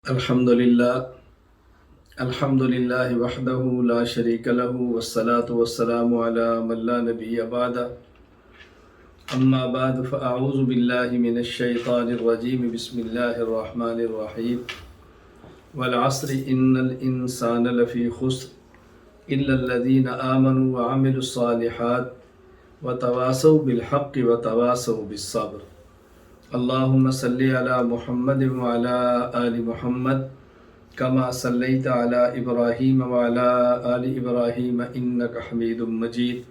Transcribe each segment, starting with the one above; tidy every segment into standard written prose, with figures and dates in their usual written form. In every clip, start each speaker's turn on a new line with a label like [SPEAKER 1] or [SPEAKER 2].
[SPEAKER 1] الحمد للہ وحدہ لا شریک لہ والصلاة والسلام علی من لا نبی بعد اما بعد فاعوذ باللہ من الشیطان الرجیم بسم اللہ الرحمن الرحیم والعصر ان الانسان لفی خسر الا الذین آمنوا وعملوا الصالحات وتواصوا بالحق وتواصوا بالصبر اللہم صلی علی محمد وعلی آل محمد کما صلیت علی ابراہیم وعلی آل ابراہیم انک حمید مجید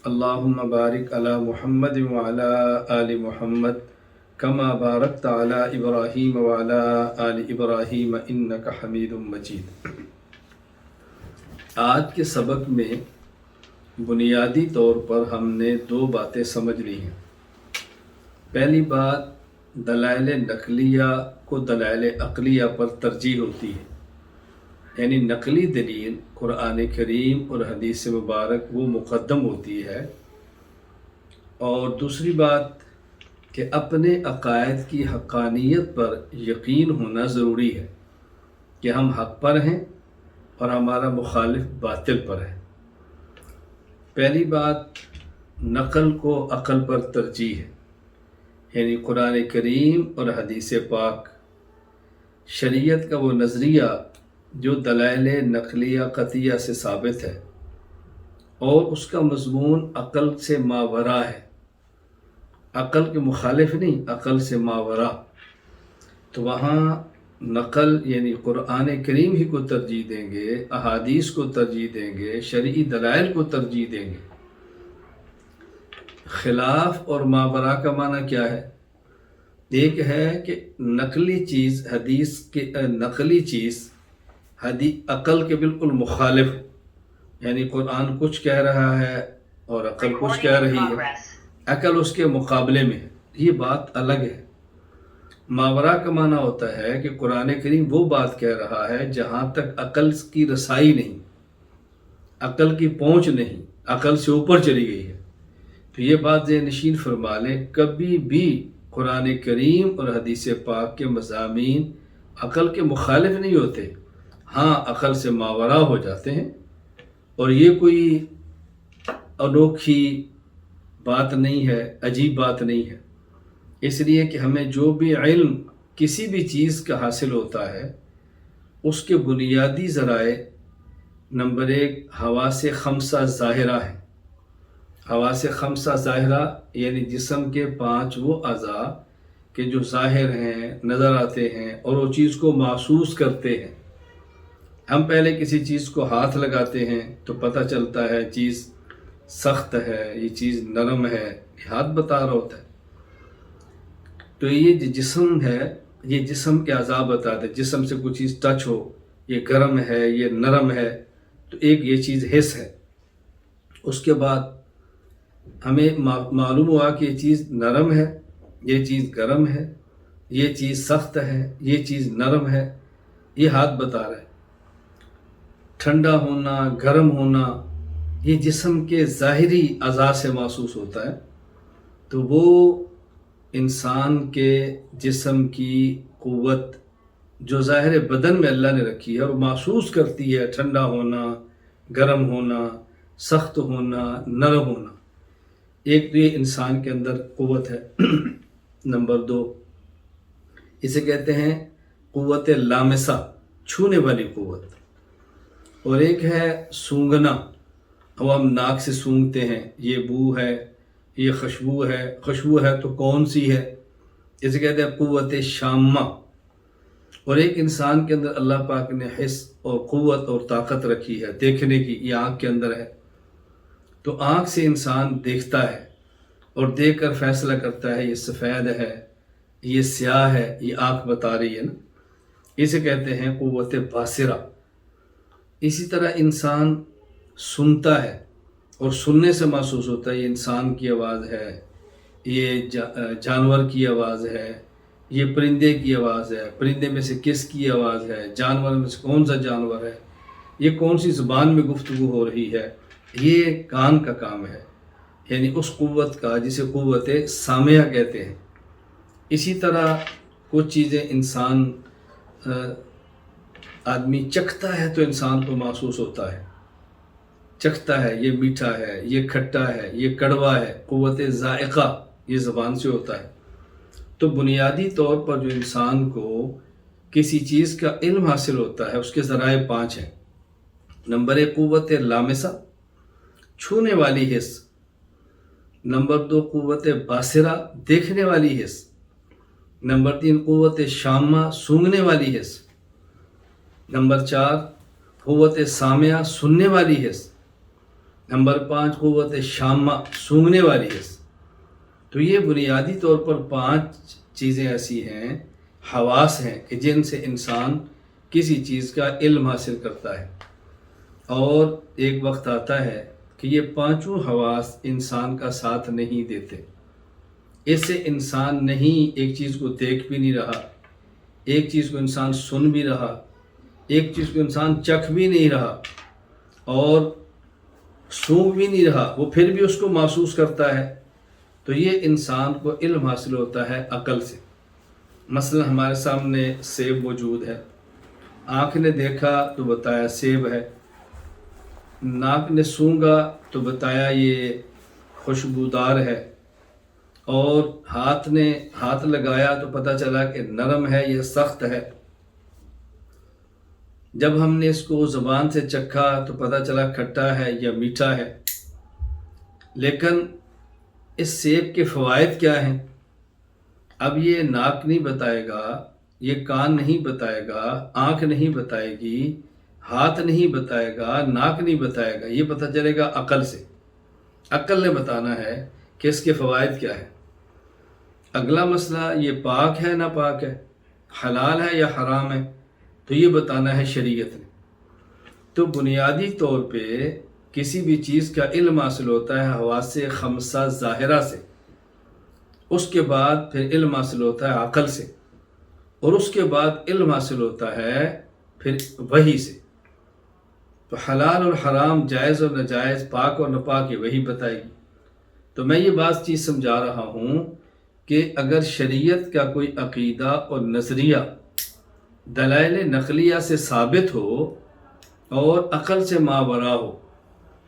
[SPEAKER 1] اللہم بارک علی محمد وعلی آل محمد کما بارکت علی ابراہیم وعلی آل ابراہیم انک حمید مجید۔ آج کے سبق میں بنیادی طور پر ہم نے دو باتیں سمجھ لی ہیں۔ پہلی بات، دلائل نقلیہ کو دلائل عقلیہ پر ترجیح ہوتی ہے، یعنی نقلی دلیل قرآن کریم اور حدیث مبارک وہ مقدم ہوتی ہے۔ اور دوسری بات کہ اپنے عقائد کی حقانیت پر یقین ہونا ضروری ہے کہ ہم حق پر ہیں اور ہمارا مخالف باطل پر ہے۔ پہلی بات، نقل کو عقل پر ترجیح ہے، یعنی قرآن کریم اور حدیث پاک، شریعت کا وہ نظریہ جو دلائل نقلیہ قطعیہ سے ثابت ہے اور اس کا مضمون عقل سے ماوراء ہے، عقل کے مخالف نہیں، عقل سے ماوراء۔ تو وہاں نقل یعنی قرآن کریم ہی کو ترجیح دیں گے، احادیث کو ترجیح دیں گے، شرعی دلائل کو ترجیح دیں گے۔ خلاف اور ماوراء کا معنی کیا ہے؟ ایک ہے کہ نقلی چیز نقلی چیز عقل کے بالکل مخالف، یعنی قرآن کچھ کہہ رہا ہے اور عقل کچھ کہہ رہی ہے، عقل اس کے مقابلے میں ہے، یہ بات الگ ہے۔ ماوراء کا معنی ہوتا ہے کہ قرآن کریم وہ بات کہہ رہا ہے جہاں تک عقل کی رسائی نہیں، عقل کی پہنچ نہیں، عقل سے اوپر چلی گئی ہے۔ تو یہ بات ذہن نشین فرما لیں، کبھی بھی قرآن کریم اور حدیث پاک کے مضامین عقل کے مخالف نہیں ہوتے، ہاں عقل سے ماوراء ہو جاتے ہیں۔ اور یہ کوئی انوکھی بات نہیں ہے، عجیب بات نہیں ہے، اس لیے کہ ہمیں جو بھی علم کسی بھی چیز کا حاصل ہوتا ہے اس کے بنیادی ذرائع نمبر 1 حواس خمسہ ظاہرہ ہیں۔ حواس خمسہ ظاہرہ یعنی جسم کے 5 وہ اعضاء کہ جو ظاہر ہیں، نظر آتے ہیں اور وہ چیز کو محسوس کرتے ہیں۔ ہم پہلے کسی چیز کو ہاتھ لگاتے ہیں تو پتہ چلتا ہے چیز سخت ہے، یہ چیز نرم ہے، یہ ہاتھ بتا رہا ہوتا ہے۔ تو یہ جو جسم ہے، یہ جسم کے اعضاء بتاتے ہیں، جسم سے کوئی چیز ٹچ ہو، یہ گرم ہے، یہ نرم ہے، تو ایک یہ چیز حس ہے۔ اس کے بعد ہمیں معلوم ہوا کہ یہ چیز نرم ہے، یہ چیز گرم ہے، یہ چیز سخت ہے، یہ چیز نرم ہے، یہ ہاتھ بتا رہا ہے۔ ٹھنڈا ہونا، گرم ہونا، یہ جسم کے ظاہری اعضاء سے محسوس ہوتا ہے۔ تو وہ انسان کے جسم کی قوت جو ظاہر بدن میں اللہ نے رکھی ہے اور محسوس کرتی ہے ٹھنڈا ہونا، گرم ہونا، سخت ہونا، نرم ہونا، ایک تو یہ انسان کے اندر قوت ہے۔ نمبر 2، اسے کہتے ہیں قوت لامسہ، چھونے والی قوت۔ اور ایک ہے سونگنا، وہ ہم ناک سے سونگتے ہیں، یہ بو ہے، یہ خوشبو ہے، خوشبو ہے تو کون سی ہے، اسے کہتے ہیں قوت شامہ۔ اور ایک انسان کے اندر اللہ پاک نے حس اور قوت اور طاقت رکھی ہے دیکھنے کی، یہ آنکھ کے اندر ہے۔ تو آنکھ سے انسان دیکھتا ہے اور دیکھ کر فیصلہ کرتا ہے یہ سفید ہے، یہ سیاہ ہے، یہ آنکھ بتا رہی ہے نا، اسے کہتے ہیں قوت باصرہ۔ اسی طرح انسان سنتا ہے اور سننے سے محسوس ہوتا ہے یہ انسان کی آواز ہے، یہ جانور کی آواز ہے، یہ پرندے کی آواز ہے، پرندے میں سے کس کی آواز ہے، جانور میں سے کون سا جانور ہے، یہ کون سی زبان میں گفتگو ہو رہی ہے، یہ کان کا کام ہے، یعنی اس قوت کا جسے قوت سامعہ کہتے ہیں۔ اسی طرح کچھ چیزیں انسان آدمی چکھتا ہے تو انسان کو محسوس ہوتا ہے، چکھتا ہے یہ میٹھا ہے، یہ کھٹا ہے، یہ کڑوا ہے، قوت ذائقہ یہ زبان سے ہوتا ہے۔ تو بنیادی طور پر جو انسان کو کسی چیز کا علم حاصل ہوتا ہے اس کے ذرائع 5 ہیں۔ نمبر 1 قوت لامسہ، چھونے والی حس۔ نمبر 2 قوت باصرہ، دیکھنے والی حس۔ نمبر 3 قوت شامہ، سونگھنے والی حس۔ نمبر 4 قوت سامعہ، سننے والی حس۔ نمبر 5 قوت شامہ، سونگھنے والی حس۔ تو یہ بنیادی طور پر 5 چیزیں ایسی ہیں، حواس ہیں کہ جن سے انسان کسی چیز کا علم حاصل کرتا ہے۔ اور ایک وقت آتا ہے کہ یہ 5 حواس انسان کا ساتھ نہیں دیتے، اس سے انسان نہیں ایک چیز کو دیکھ بھی نہیں رہا، ایک چیز کو انسان سن بھی رہا، ایک چیز کو انسان چکھ بھی نہیں رہا اور سونگھ بھی نہیں رہا، وہ پھر بھی اس کو محسوس کرتا ہے۔ تو یہ انسان کو علم حاصل ہوتا ہے عقل سے۔ مثلا ہمارے سامنے سیب موجود ہے، آنکھ نے دیکھا تو بتایا سیب ہے، ناک نے سونگھا تو بتایا یہ خوشبودار ہے، اور ہاتھ لگایا تو پتہ چلا کہ نرم ہے یا سخت ہے۔ جب ہم نے اس کو زبان سے چکھا تو پتہ چلا کھٹا ہے یا میٹھا ہے۔ لیکن اس سیب کے فوائد کیا ہیں؟ اب یہ ناک نہیں بتائے گا، یہ کان نہیں بتائے گا، آنکھ نہیں بتائے گی، ہاتھ نہیں بتائے گا، ناک نہیں بتائے گا، یہ پتہ چلے گا عقل سے۔ عقل نے بتانا ہے کہ اس کے فوائد کیا ہے۔ اگلا مسئلہ یہ پاک ہے نہ پاک ہے، حلال ہے یا حرام ہے، تو یہ بتانا ہے شریعت نے۔ تو بنیادی طور پہ کسی بھی چیز کا علم حاصل ہوتا ہے حواس خمسہ ظاہرہ سے، اس کے بعد پھر علم حاصل ہوتا ہے عقل سے، اور اس کے بعد علم حاصل ہوتا ہے پھر وحی سے۔ تو حلال اور حرام، جائز اور ناجائز، پاک اور ناپاک یہ وحی بتائے گی۔ تو میں یہ بات چیز سمجھا رہا ہوں کہ اگر شریعت کا کوئی عقیدہ اور نظریہ دلائل نقلیہ سے ثابت ہو اور عقل سے ماوراء ہو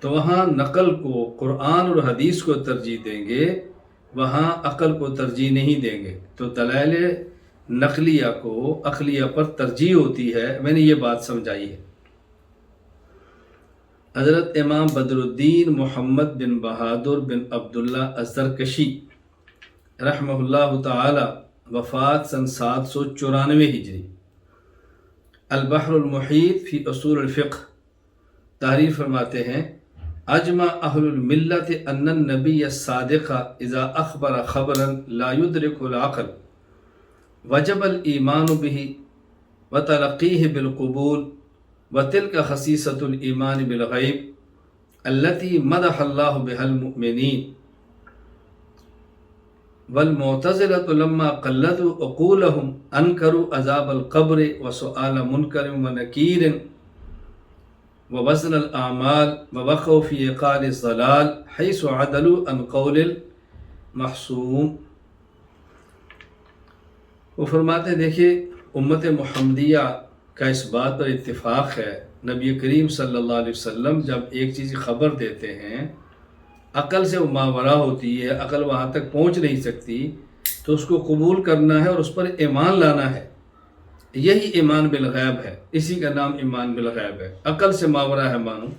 [SPEAKER 1] تو وہاں نقل کو، قرآن اور حدیث کو ترجیح دیں گے، وہاں عقل کو ترجیح نہیں دیں گے۔ تو دلائل نقلیہ کو عقلیہ پر ترجیح ہوتی ہے، میں نے یہ بات سمجھائی ہے۔ حضرت امام بدر الدین محمد بن بہادر بن عبداللہ الزرکشی رحمہ اللہ تعالی، وفات سن 794 ہجری، البحر المحیط فی اصول الفقہ، تحریر فرماتے ہیں: اجمع اہل الملت ان النبی الصادق اذا اخبر خبرا لا يدرك العقل وجب الایمان به وتلقیہ بالقبول، وتلك خصیصۃ الایمان بالغیب التي مدح اللہ بها المؤمنین۔ والمعتزلة لما قلدوا عقولهم انکروا عذاب القبر وسؤال منکر ونکیر ووزن الاعمال ووقعوا في عقال الضلال حيث عدلوا عن قول المحسوم۔ وہ فرماتے ہیں دیکھیے امت محمدیہ کا اس بات پر اتفاق ہے، نبی کریم صلی اللہ علیہ وسلم جب ایک چیز کی خبر دیتے ہیں، عقل سے وہ ماوراء ہوتی ہے، عقل وہاں تک پہنچ نہیں سکتی، تو اس کو قبول کرنا ہے اور اس پر ایمان لانا ہے۔ یہی ایمان بالغیب ہے، اسی کا نام ایمان بالغیب ہے، عقل سے ماوراء ہے مانو۔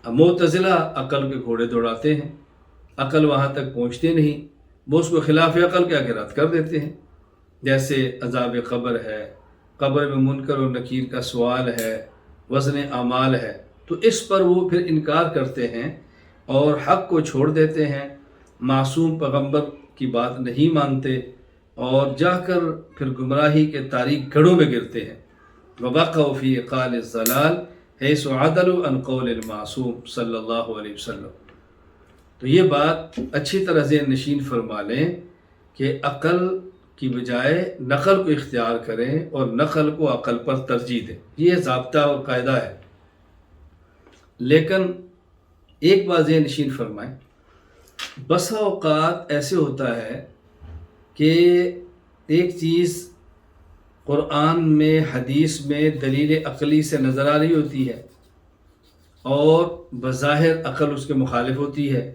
[SPEAKER 1] اب معتزلہ عقل کے گھوڑے دوڑاتے ہیں، عقل وہاں تک پہنچتے نہیں، وہ اس کو خلاف عقل کے آگے رد کر دیتے ہیں۔ جیسے عذاب قبر ہے، قبر میں منکر و نکیر کا سوال ہے، وزن اعمال ہے، تو اس پر وہ پھر انکار کرتے ہیں اور حق کو چھوڑ دیتے ہیں، معصوم پیغمبر کی بات نہیں مانتے اور جا کر پھر گمراہی کے تاریک گڑھوں میں گرتے ہیں۔ وَوَقَعُوا فِي عِقَالِ الضَّلَالِ حَيْثُ عَدَلُوا عَنْ قَوْلِ الْمَعْصُومِ صلی اللہ علیہ وسلم۔ تو یہ بات اچھی طرح ذہن نشین فرما لیں کہ عقل کی بجائے نقل کو اختیار کریں اور نقل کو عقل پر ترجیح دیں، یہ ضابطہ اور قاعدہ ہے۔ لیکن ایک بات ذہن نشین فرمائیں، بسا اوقات ایسے ہوتا ہے کہ ایک چیز قرآن میں حدیث میں دلیل عقلی سے نظر آ رہی ہوتی ہے اور بظاہر عقل اس کے مخالف ہوتی ہے،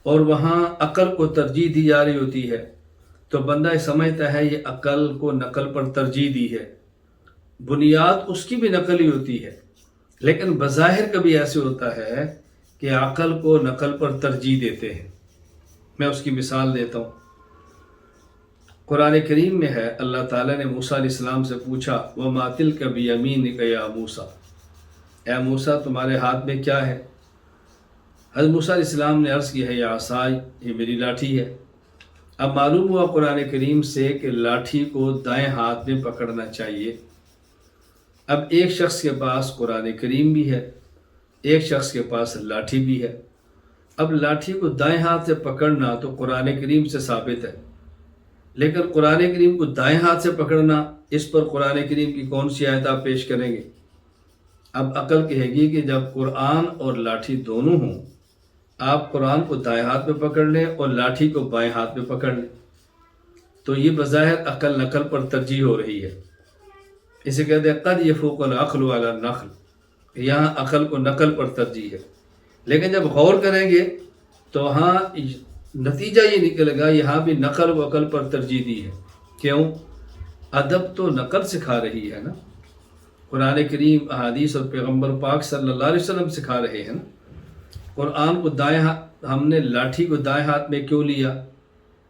[SPEAKER 1] اور وہاں عقل کو ترجیح دی جا رہی ہوتی ہے، تو بندہ سمجھتا ہے یہ عقل کو نقل پر ترجیح دی ہے، بنیاد اس کی بھی نقل ہی ہوتی ہے، لیکن بظاہر کبھی ایسے ہوتا ہے کہ عقل کو نقل پر ترجیح دیتے ہیں۔ میں اس کی مثال دیتا ہوں۔ قرآن کریم میں ہے، اللہ تعالیٰ نے موسیٰ علیہ السلام سے پوچھا وَمَا تِلْكَ بِيَمِينِكَ يَا موسیٰ، اے موسیٰ تمہارے ہاتھ میں کیا ہے؟ حضرت موسیٰ علیہ السلام نے عرض کی ہے یا عصائی، یہ میری لاٹھی ہے۔ اب معلوم ہوا قرآن کریم سے کہ لاٹھی کو دائیں ہاتھ میں پکڑنا چاہیے۔ اب ایک شخص کے پاس قرآن کریم بھی ہے، ایک شخص کے پاس لاٹھی بھی ہے۔ اب لاٹھی کو دائیں ہاتھ سے پکڑنا تو قرآن کریم سے ثابت ہے، لیکن قرآن کریم کو دائیں ہاتھ سے پکڑنا، اس پر قرآن کریم کی کون سی آیت آپ پیش کریں گے؟ اب عقل کہے گی کہ جب قرآن اور لاٹھی دونوں ہوں، آپ قرآن کو دائیں ہاتھ میں پکڑ لیں اور لاٹھی کو بائیں ہاتھ میں پکڑ لیں، تو یہ بظاہر عقل نقل پر ترجیح ہو رہی ہے۔ اسے کہتے ہیں قد یفوق العقل علی النقل، یہاں عقل کو نقل پر ترجیح ہے، لیکن جب غور کریں گے تو ہاں نتیجہ یہ نکلے گا یہاں بھی نقل و عقل پر ترجیح دی ہے۔ کیوں؟ ادب تو نقل سکھا رہی ہے نا، قرآن کریم، احادیث اور پیغمبر پاک صلی اللہ علیہ وسلم سکھا رہے ہیں نا۔ قرآن کو دائیں ہاتھ، ہم نے لاٹھی کو دائیں ہاتھ میں کیوں لیا؟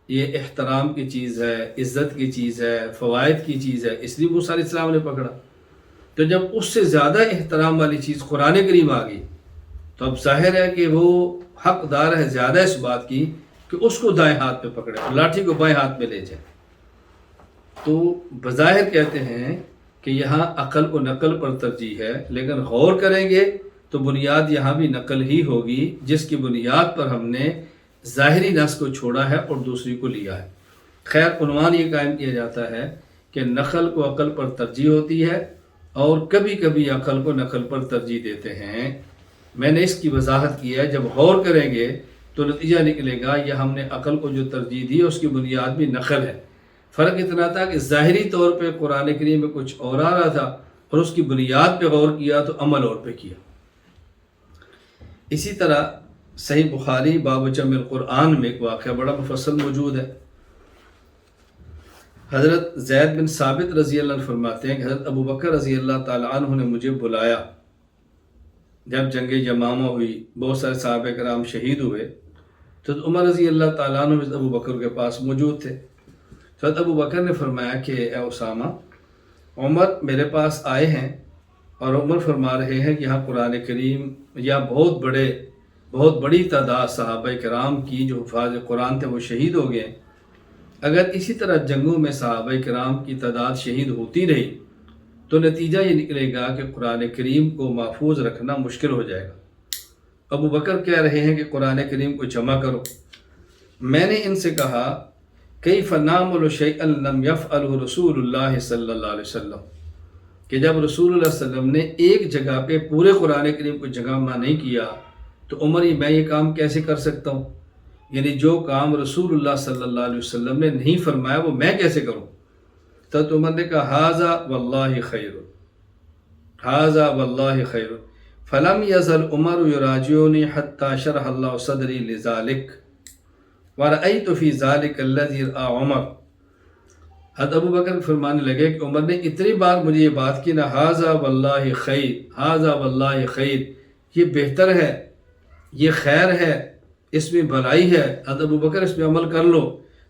[SPEAKER 1] یہ احترام کی چیز ہے، عزت کی چیز ہے، فوائد کی چیز ہے، اس لیے موسیٰ علیہ السلام نے پکڑا۔ تو جب اس سے زیادہ احترام والی چیز قرآن کریم آ گئی تو اب ظاہر ہے کہ وہ حقدار ہے زیادہ اس بات کی کہ اس کو دائیں ہاتھ میں پکڑے، لاٹھی کو بائیں ہاتھ میں لے جائے۔ تو بظاہر کہتے ہیں کہ یہاں عقل و نقل پر ترجیح ہے، لیکن غور کریں گے تو بنیاد یہاں بھی نقل ہی ہوگی، جس کی بنیاد پر ہم نے ظاہری نص کو چھوڑا ہے اور دوسری کو لیا ہے۔ خیر، عنوان یہ قائم کیا جاتا ہے کہ نقل کو عقل پر ترجیح ہوتی ہے اور کبھی کبھی عقل کو نقل پر ترجیح دیتے ہیں۔ میں نے اس کی وضاحت کی ہے، جب غور کریں گے تو نتیجہ نکلے گا یہ ہم نے عقل کو جو ترجیح دی اس کی بنیاد بھی نقل ہے۔ فرق اتنا تھا کہ ظاہری طور پہ قرآن کریم میں کچھ اور آ رہا تھا اور اس کی بنیاد پہ غور کیا تو عمل اور پہ کیا۔ اسی طرح صحیح بخاری باب جمع القرآن میں ایک واقعہ بڑا مفصل موجود ہے۔ حضرت زید بن ثابت رضی اللہ عنہ فرماتے ہیں کہ حضرت ابو بکر رضی اللہ تعالیٰ عنہ نے مجھے بلایا جب جنگ یمامہ ہوئی، بہت سارے صحابہ کرام شہید ہوئے، تو عمر رضی اللہ تعالیٰ عنہ حضرت ابو بکر کے پاس موجود تھے۔ حضرت ابو بکر نے فرمایا کہ اے اسامہ، عمر میرے پاس آئے ہیں اور عمر فرما رہے ہیں کہ یہاں قرآن کریم یا بہت بڑی تعداد صحابہ کرام کی جو حفاظ قرآن تھے وہ شہید ہو گئے۔ اگر اسی طرح جنگوں میں صحابہ کرام کی تعداد شہید ہوتی رہی تو نتیجہ یہ نکلے گا کہ قرآن کریم کو محفوظ رکھنا مشکل ہو جائے گا۔ ابو بکر کہہ رہے ہیں کہ قرآن کریم کو جمع کرو۔ میں نے ان سے کہا کیف نعمل شیئا لم یفعلہ رسول اللہ صلی اللہ علیہ وسلم، کہ جب رسول اللہ صلی اللہ علیہ وسلم نے ایک جگہ پہ پورے قرآن کریم کو جمع نہیں کیا تو عمر میں یہ کام کیسے کر سکتا ہوں؟ یعنی جو کام رسول اللہ صلی اللہ علیہ وسلم نے نہیں فرمایا وہ میں کیسے کروں؟ تو عمر نے کہا ھذا واللہ خیر، ھذا واللہ خیر، فلم یزل عمر یراجعنی حتی شرح اللہ صدری لذالک ورأیت فی ذالک الذی رأى عمر۔ حضرت ابو بکر فرمانے لگے کہ عمر نے اتنی بار مجھے یہ بات کی نا، ھذا واللہ خیر، ھذا واللہ خیر، یہ بہتر ہے، یہ خیر ہے، اس میں بھلائی ہے، حضرت ابو بکر اس میں عمل کر لو۔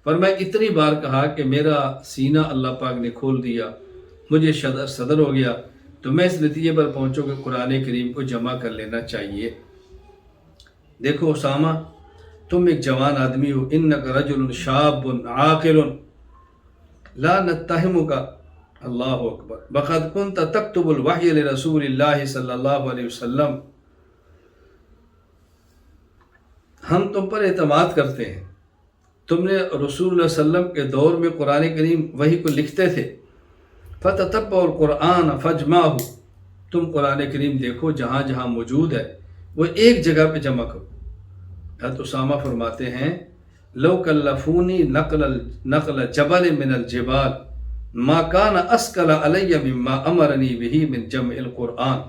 [SPEAKER 1] پر میں اتنی بار کہا کہ میرا سینہ اللہ پاک نے کھول دیا، مجھے صدر ہو گیا، تو میں اس نتیجے پر پہنچوں کہ قرآن کریم کو جمع کر لینا چاہیے۔ دیکھو اسامہ، تم ایک جوان آدمی ہو، انک رجل شاب عاقل لا نتہمک، اللہ اکبر، بقد کنت تکتب الوحی لرسول اللہ صلی اللہ علیہ وسلم، ہم تم پر اعتماد کرتے ہیں، تم نے رسول اللہ صلی اللہ علیہ وسلم کے دور میں قرآن کریم وحی کو لکھتے تھے، فتتبع القرآن فاجمعہ، تم قرآن کریم دیکھو جہاں جہاں موجود ہے وہ ایک جگہ پہ جمع کرو۔ حضرت اسامہ فرماتے ہیں لو کلفونی نقل جبل من الجبال ما کان اسکل علی مما امرنی بہ من جمع القرآن،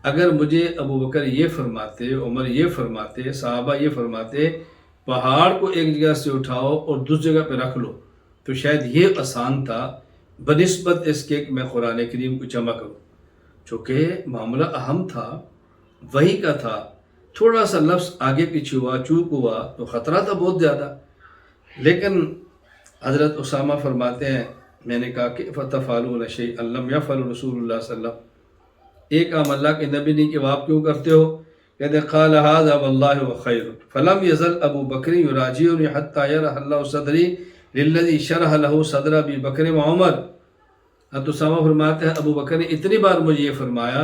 [SPEAKER 1] اگر مجھے ابو بکر یہ فرماتے، عمر یہ فرماتے، صحابہ یہ فرماتے پہاڑ کو ایک جگہ سے اٹھاؤ اور دوسری جگہ پہ رکھ لو، تو شاید یہ آسان تھا بنسبت اس کے کہ میں قرآن کریم کو جمع کروں، چونکہ معاملہ اہم تھا، وحی کا تھا، تھوڑا سا لفظ آگے پیچھے ہوا، چوک ہوا تو خطرہ تھا بہت زیادہ۔ لیکن حضرت اسامہ فرماتے ہیں میں نے کہا کہ فتفعلون شیئا لم یفعل رسول اللہ صلی اللہ علیہ وسلم، ایک کام اللہ کے نبی نے کہ وہ آپ کیوں کرتے ہو؟ کہتے ہیں قال ھذا واللہ وخیر فلم یزل ابو بکر یراجعنی حتی یرح اللہ صدری للذی شرح له صدر ابی بکر وعمر۔ حضرت اسامہ فرماتے ہیں ابو بکر نے اتنی بار مجھے یہ فرمایا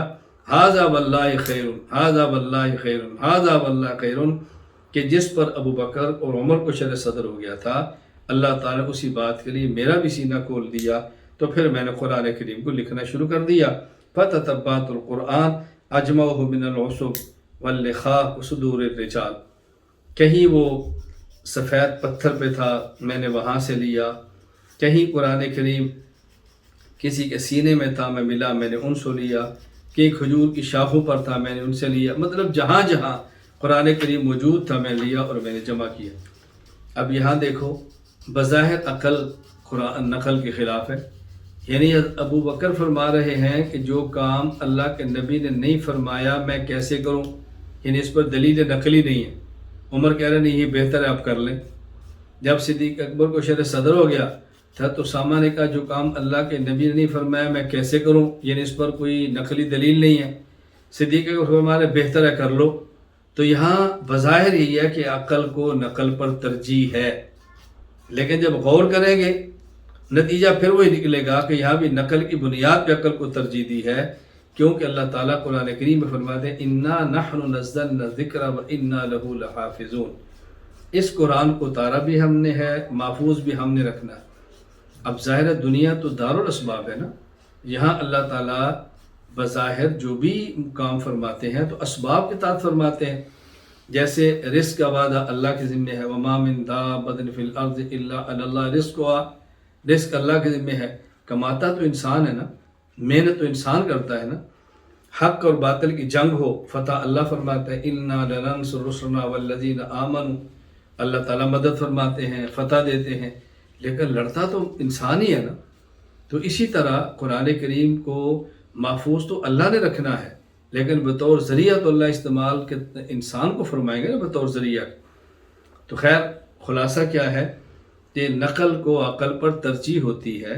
[SPEAKER 1] ھذا واللہ خیر، ھذا واللہ خیر، ھذا واللہ خیر، کہ جس پر ابو بکر اور عمر کو شرح صدر ہو گیا تھا، اللہ تعالیٰ نے اسی بات کے لیے میرا بھی سینہ کھول دیا، تو پھر میں نے قرآن کریم کو لکھنا شروع کر دیا۔ فتتبعت القرآن اجمعہ من العصب واللخاء وصدور الرجال، کہیں وہ سفید پتھر پہ تھا میں نے وہاں سے لیا، کہیں قرآن کریم کسی کے سینے میں تھا میں ملا میں نے ان سے لیا، کہیں کھجور کی شاخوں پر تھا میں نے ان سے لیا، مطلب جہاں جہاں قرآن کریم موجود تھا میں لیا اور میں نے جمع کیا۔ اب یہاں دیکھو بظاہر عقل قرآن نقل کے خلاف ہے، یعنی ابو بکر فرما رہے ہیں کہ جو کام اللہ کے نبی نے نہیں فرمایا میں کیسے کروں، یعنی اس پر دلیل نقلی نہیں ہے۔ عمر کہہ رہے نہیں یہ بہتر ہے آپ کر لیں۔ جب صدیق اکبر کو شرح صدر ہو گیا تھا تو اسامہ نے کہا جو کام اللہ کے نبی نے نہیں فرمایا میں کیسے کروں، یعنی اس پر کوئی نقلی دلیل نہیں ہے۔ صدیق اکبر فرما رہے بہتر ہے کر لو۔ تو یہاں بظاہر یہی ہے کہ عقل کو نقل پر ترجیح ہے، لیکن جب غور کریں گے نتیجہ پھر وہی نکلے گا کہ یہاں بھی نقل کی بنیاد پہ عقل کو ترجیح دی ہے، کیونکہ اللہ تعالیٰ قرآن کریم میں فرماتے ہیں انا نحن نزلنا الذکر وانا لہ لحافظون، اس قرآن کو اتارا بھی ہم نے ہے، محفوظ بھی ہم نے رکھنا ہے۔ اب ظاہر دنیا تو دارالاسباب ہے نا، یہاں اللہ تعالیٰ بظاہر جو بھی کام فرماتے ہیں تو اسباب کے تحت فرماتے ہیں، جیسے رزق کا وعدہ اللہ کے ذمہ ہے، وما من دابۃ فی الارض الا علی اللہ رزقھا، رزق اللہ کے ذمہ ہے، کماتا تو انسان ہے نا، محنت تو انسان کرتا ہے نا۔ حق اور باطل کی جنگ ہو فتح اللہ فرماتا ہے انا لننصر رسلنا والذین آمنوا، اللہ تعالیٰ مدد فرماتے ہیں فتح دیتے ہیں، لیکن لڑتا تو انسان ہی ہے نا۔ تو اسی طرح قرآن کریم کو محفوظ تو اللہ نے رکھنا ہے، لیکن بطور ذریعہ تو اللہ استعمال کے انسان کو فرمائیں گے نا بطور ذریعہ۔ تو خیر خلاصہ کیا ہے کہ نقل کو عقل پر ترجیح ہوتی ہے،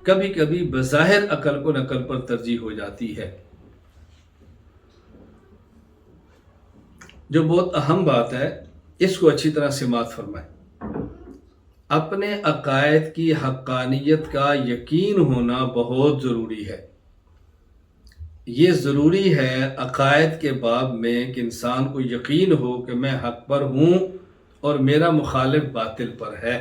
[SPEAKER 1] کبھی کبھی بظاہر عقل کو نقل پر ترجیح ہو جاتی ہے۔ جو بہت اہم بات ہے اس کو اچھی طرح سماعت فرمائیں، اپنے عقائد کی حقانیت کا یقین ہونا بہت ضروری ہے۔ یہ ضروری ہے عقائد کے باب میں کہ انسان کو یقین ہو کہ میں حق پر ہوں اور میرا مخالف باطل پر ہے۔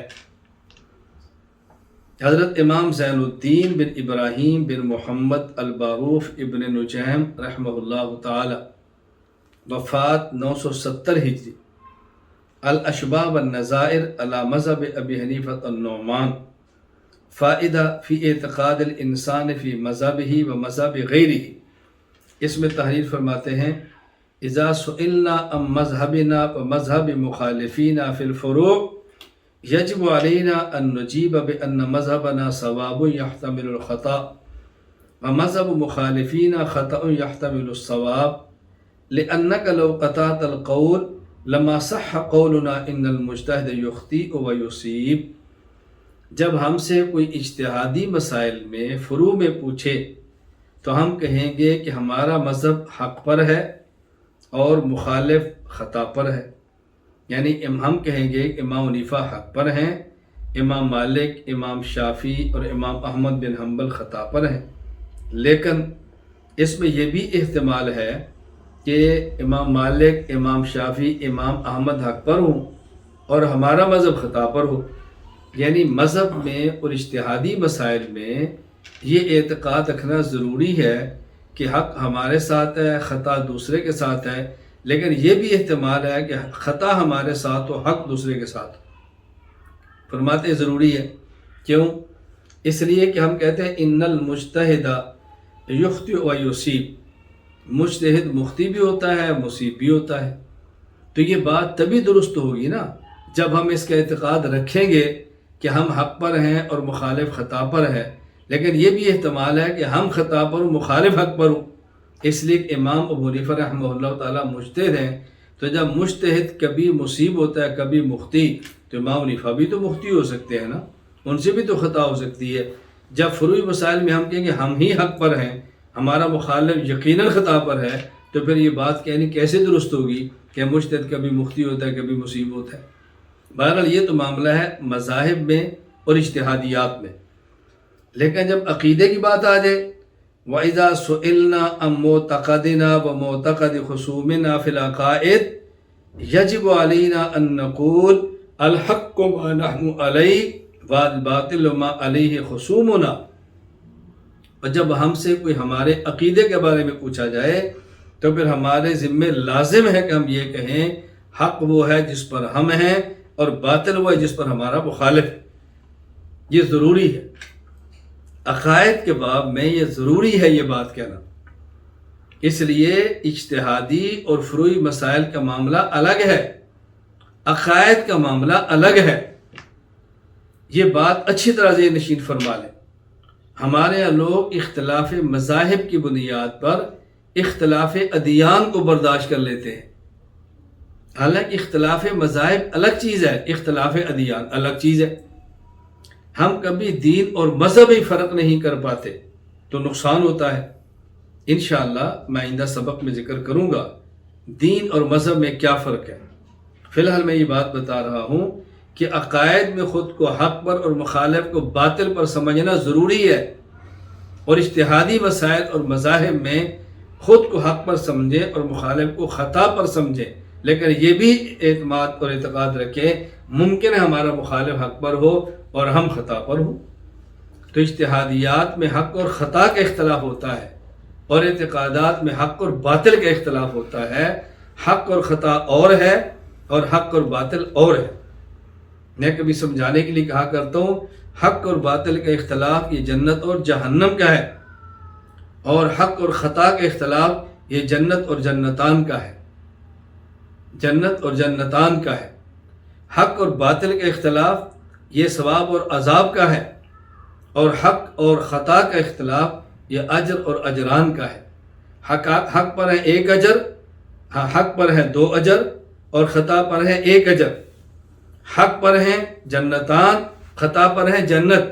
[SPEAKER 1] حضرت امام زین الدین بن ابراہیم بن محمد الباروف ابن نجیم رحمہ اللہ تعالی، وفات 970 ہجری، الاشباح والنظائر علی مذہب ابی حنیفہ النعمان، فائدہ فی اعتقاد الانسان فی مذہبہ و مذہب غیرہ، اس میں تحریر فرماتے ہیں اذا سئلنا عن مذہبنا و مذہب مخالفینا فی الفروع یجب علینا ان نجیب بان مذہبنا صواب یحتمل الخطأ و مذہب مخالفینا خطأ یحتمل الصواب لأنک لو قطعت القول لما صح قولنا ان المجتہد یخطئ و یصیب۔ جب ہم سے کوئی اجتہادی مسائل میں فروع میں پوچھے تو ہم کہیں گے کہ ہمارا مذہب حق پر ہے اور مخالف خطا پر ہے، یعنی ہم کہیں گے کہ امام حنیفہ حق پر ہیں، امام مالک، امام شافعی اور امام احمد بن حنبل خطا پر ہیں، لیکن اس میں یہ بھی احتمال ہے کہ امام مالک، امام شافعی، امام احمد حق پر ہوں اور ہمارا مذہب خطا پر ہو۔ یعنی مذہب میں اور اجتہادی مسائل میں یہ اعتقاد رکھنا ضروری ہے کہ حق ہمارے ساتھ ہے، خطا دوسرے کے ساتھ ہے، لیکن یہ بھی احتمال ہے کہ خطا ہمارے ساتھ ہو، حق دوسرے کے ساتھ ہو۔ فرماتے ضروری ہے، کیوں؟ اس لیے کہ ہم کہتے ہیں ان المجتہد یخطئ و یصیب، مجتہد مخطئ بھی ہوتا ہے، مصیب بھی ہوتا ہے۔ تو یہ بات تبھی درست ہوگی نا جب ہم اس کا اعتقاد رکھیں گے کہ ہم حق پر ہیں اور مخالف خطا پر ہے، لیکن یہ بھی احتمال ہے کہ ہم خطا پر ہوں، مخالف حق پر ہوں۔ اس لیے کہ امام ابو حنیفہ رحمہ اللہ تعالیٰ مجتہد ہیں، تو جب مجتہد کبھی مصیب ہوتا ہے کبھی مخطئ، تو امام حنیفہ بھی تو مخطئ ہو سکتے ہیں نا، ان سے بھی تو خطا ہو سکتی ہے۔ جب فروعی مسائل میں ہم کہیں گے ہم ہی حق پر ہیں، ہمارا مخالف یقیناً خطا پر ہے، تو پھر یہ بات کہنی کیسے درست ہوگی کہ مجتہد کبھی مخطئ ہوتا ہے کبھی مصیب ہوتا ہے۔ بہرحال یہ تو معاملہ ہے مذاہب میں اور اجتہادیات میں۔ لیکن جب عقیدے کی بات آ جائے، وَإِذَا سُئِلْنَا عَن مُعْتَقَدِنَا وَمُعْتَقَدِ خُصُومِنَا فِي الْعَقَائِدِ يَجِبُ عَلَيْنَا أَن نَّقُولَ الْحَقُّ مَا نَحْنُ عَلَيْهِ وَالْبَاطِلُ مَا عَلَيْهِ خُصُومُنَا۔ اور جب ہم سے کوئی ہمارے عقیدے کے بارے میں پوچھا جائے تو پھر ہمارے ذمے لازم ہے کہ ہم یہ کہیں حق وہ ہے جس پر ہم ہیں اور باطل وہ ہے جس پر ہمارا مخالف ہے۔ یہ ضروری ہے، عقائد کے باب میں یہ ضروری ہے یہ بات کہنا۔ اس لیے اجتہادی اور فروعی مسائل کا معاملہ الگ ہے، عقائد کا معاملہ الگ ہے۔ یہ بات اچھی طرح ذہن نشین فرما لیں۔ ہمارے یہاں لوگ اختلاف مذاہب کی بنیاد پر اختلاف ادیان کو برداشت کر لیتے ہیں، حالانکہ اختلاف مذاہب الگ چیز ہے، اختلاف ادیان الگ چیز ہے۔ ہم کبھی دین اور مذہب ہی فرق نہیں کر پاتے تو نقصان ہوتا ہے۔ انشاءاللہ میں آئندہ سبق میں ذکر کروں گا دین اور مذہب میں کیا فرق ہے۔ فی الحال میں یہ بات بتا رہا ہوں کہ عقائد میں خود کو حق پر اور مخالف کو باطل پر سمجھنا ضروری ہے، اور اجتہادی مسائل اور مذاہب میں خود کو حق پر سمجھے اور مخالف کو خطا پر سمجھے، لیکن یہ بھی اعتماد اور اعتقاد رکھے ممکن ہے ہمارا مخالف حق پر ہو اور ہم خطا پر ہوں۔ تو اجتہادیات میں حق اور خطا کا اختلاف ہوتا ہے، اور اعتقادات میں حق اور باطل کا اختلاف ہوتا ہے۔ حق اور خطا اور ہے اور حق اور باطل اور ہے۔ میں کبھی سمجھانے کے لیے کہا کرتا ہوں حق اور باطل کا اختلاف یہ جنت اور جہنم کا ہے، اور حق اور خطا کا اختلاف یہ جنت اور جنتان کا ہے، جنت اور جنتان کا ہے۔ حق اور باطل کا اختلاف یہ ثواب اور عذاب کا ہے، اور حق اور خطا کا اختلاف یہ اجر اور اجران کا ہے۔ حق پر ہے ایک اجر، حق پر ہے 2 اجر، اور خطا پر ہے 1 اجر۔ حق پر ہیں جنتان، خطا پر ہے جنت۔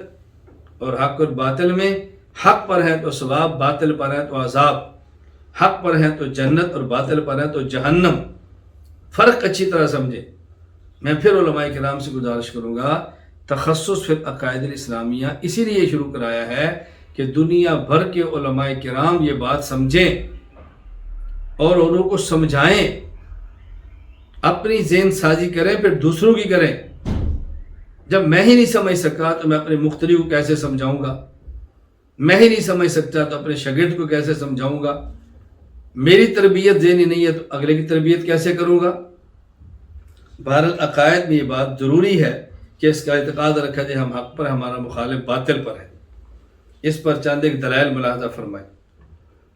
[SPEAKER 1] اور حق اور باطل میں حق پر ہے تو ثواب، باطل پر ہے تو عذاب۔ حق پر ہے تو جنت اور باطل پر ہے تو جہنم۔ فرق اچھی طرح سمجھے۔ میں پھر علماء کرام سے گزارش کروں گا تخصص فی العقائد الاسلامیہ اسی لیے شروع کرایا ہے کہ دنیا بھر کے علماء کرام یہ بات سمجھیں اور انہوں کو سمجھائیں، اپنی ذہن سازی کریں پھر دوسروں کی کریں۔ جب میں ہی نہیں سمجھ سکا تو میں اپنے مختری کو کیسے سمجھاؤں گا؟ میں ہی نہیں سمجھ سکتا تو اپنے شاگرد کو کیسے سمجھاؤں گا؟ میری تربیت ذہنی نہیں ہے تو اگلے کی تربیت کیسے کروں گا؟ بہرحال عقائد میں یہ بات ضروری ہے کہ اس کا اعتقاد رکھا جائے ہم حق پر، ہمارا مخالف باطل پر ہے۔ اس پر چند ایک دلائل ملاحظہ فرمائیں۔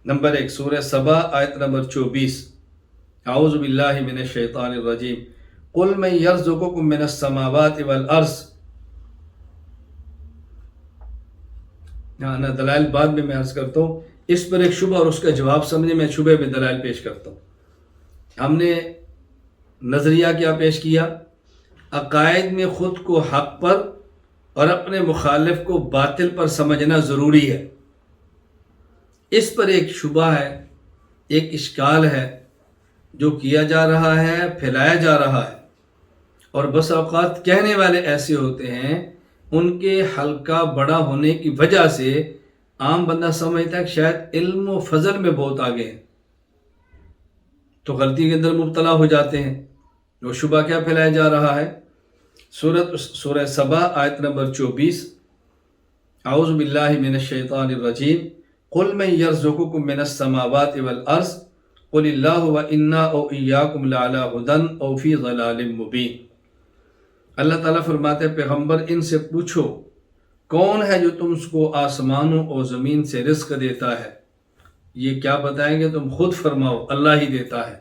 [SPEAKER 1] نمبر 1 سورہ سبا آیت نمبر 24، اعوذ باللہ من الشیطان الرجیم قل من یرزقکم من السماوات والارض۔ دلائل بعد میں عرض کرتا ہوں، اس پر ایک شبہ اور اس کا جواب سمجھے، میں شبہ میں دلائل پیش کرتا ہوں۔ ہم نے نظریہ کیا پیش کیا؟ عقائد میں خود کو حق پر اور اپنے مخالف کو باطل پر سمجھنا ضروری ہے۔ اس پر ایک شبہ ہے، ایک اشکال ہے جو کیا جا رہا ہے، پھیلایا جا رہا ہے، اور بس اوقات کہنے والے ایسے ہوتے ہیں ان کے حلقہ بڑا ہونے کی وجہ سے عام بندہ سمجھتا ہے کہ شاید علم و فضل میں بہت آگے ہیں تو غلطی کے اندر مبتلا ہو جاتے ہیں۔ وہ شبہ کیا پھیلایا جا رہا ہے؟ سورہ سبا آیت نمبر 24، اعوذ باللہ من الشیطان الرجیم قل من یرزقکم من السماوات والارض قل اللہ وانا او ایاکم لعلی ہدی او فی ضلال مبین۔ اللہ تعالیٰ فرماتے ہیں پیغمبر ان سے پوچھو کون ہے جو تم کو آسمانوں اور زمین سے رزق دیتا ہے؟ یہ کیا بتائیں گے؟ تم خود فرماؤ اللہ ہی دیتا ہے،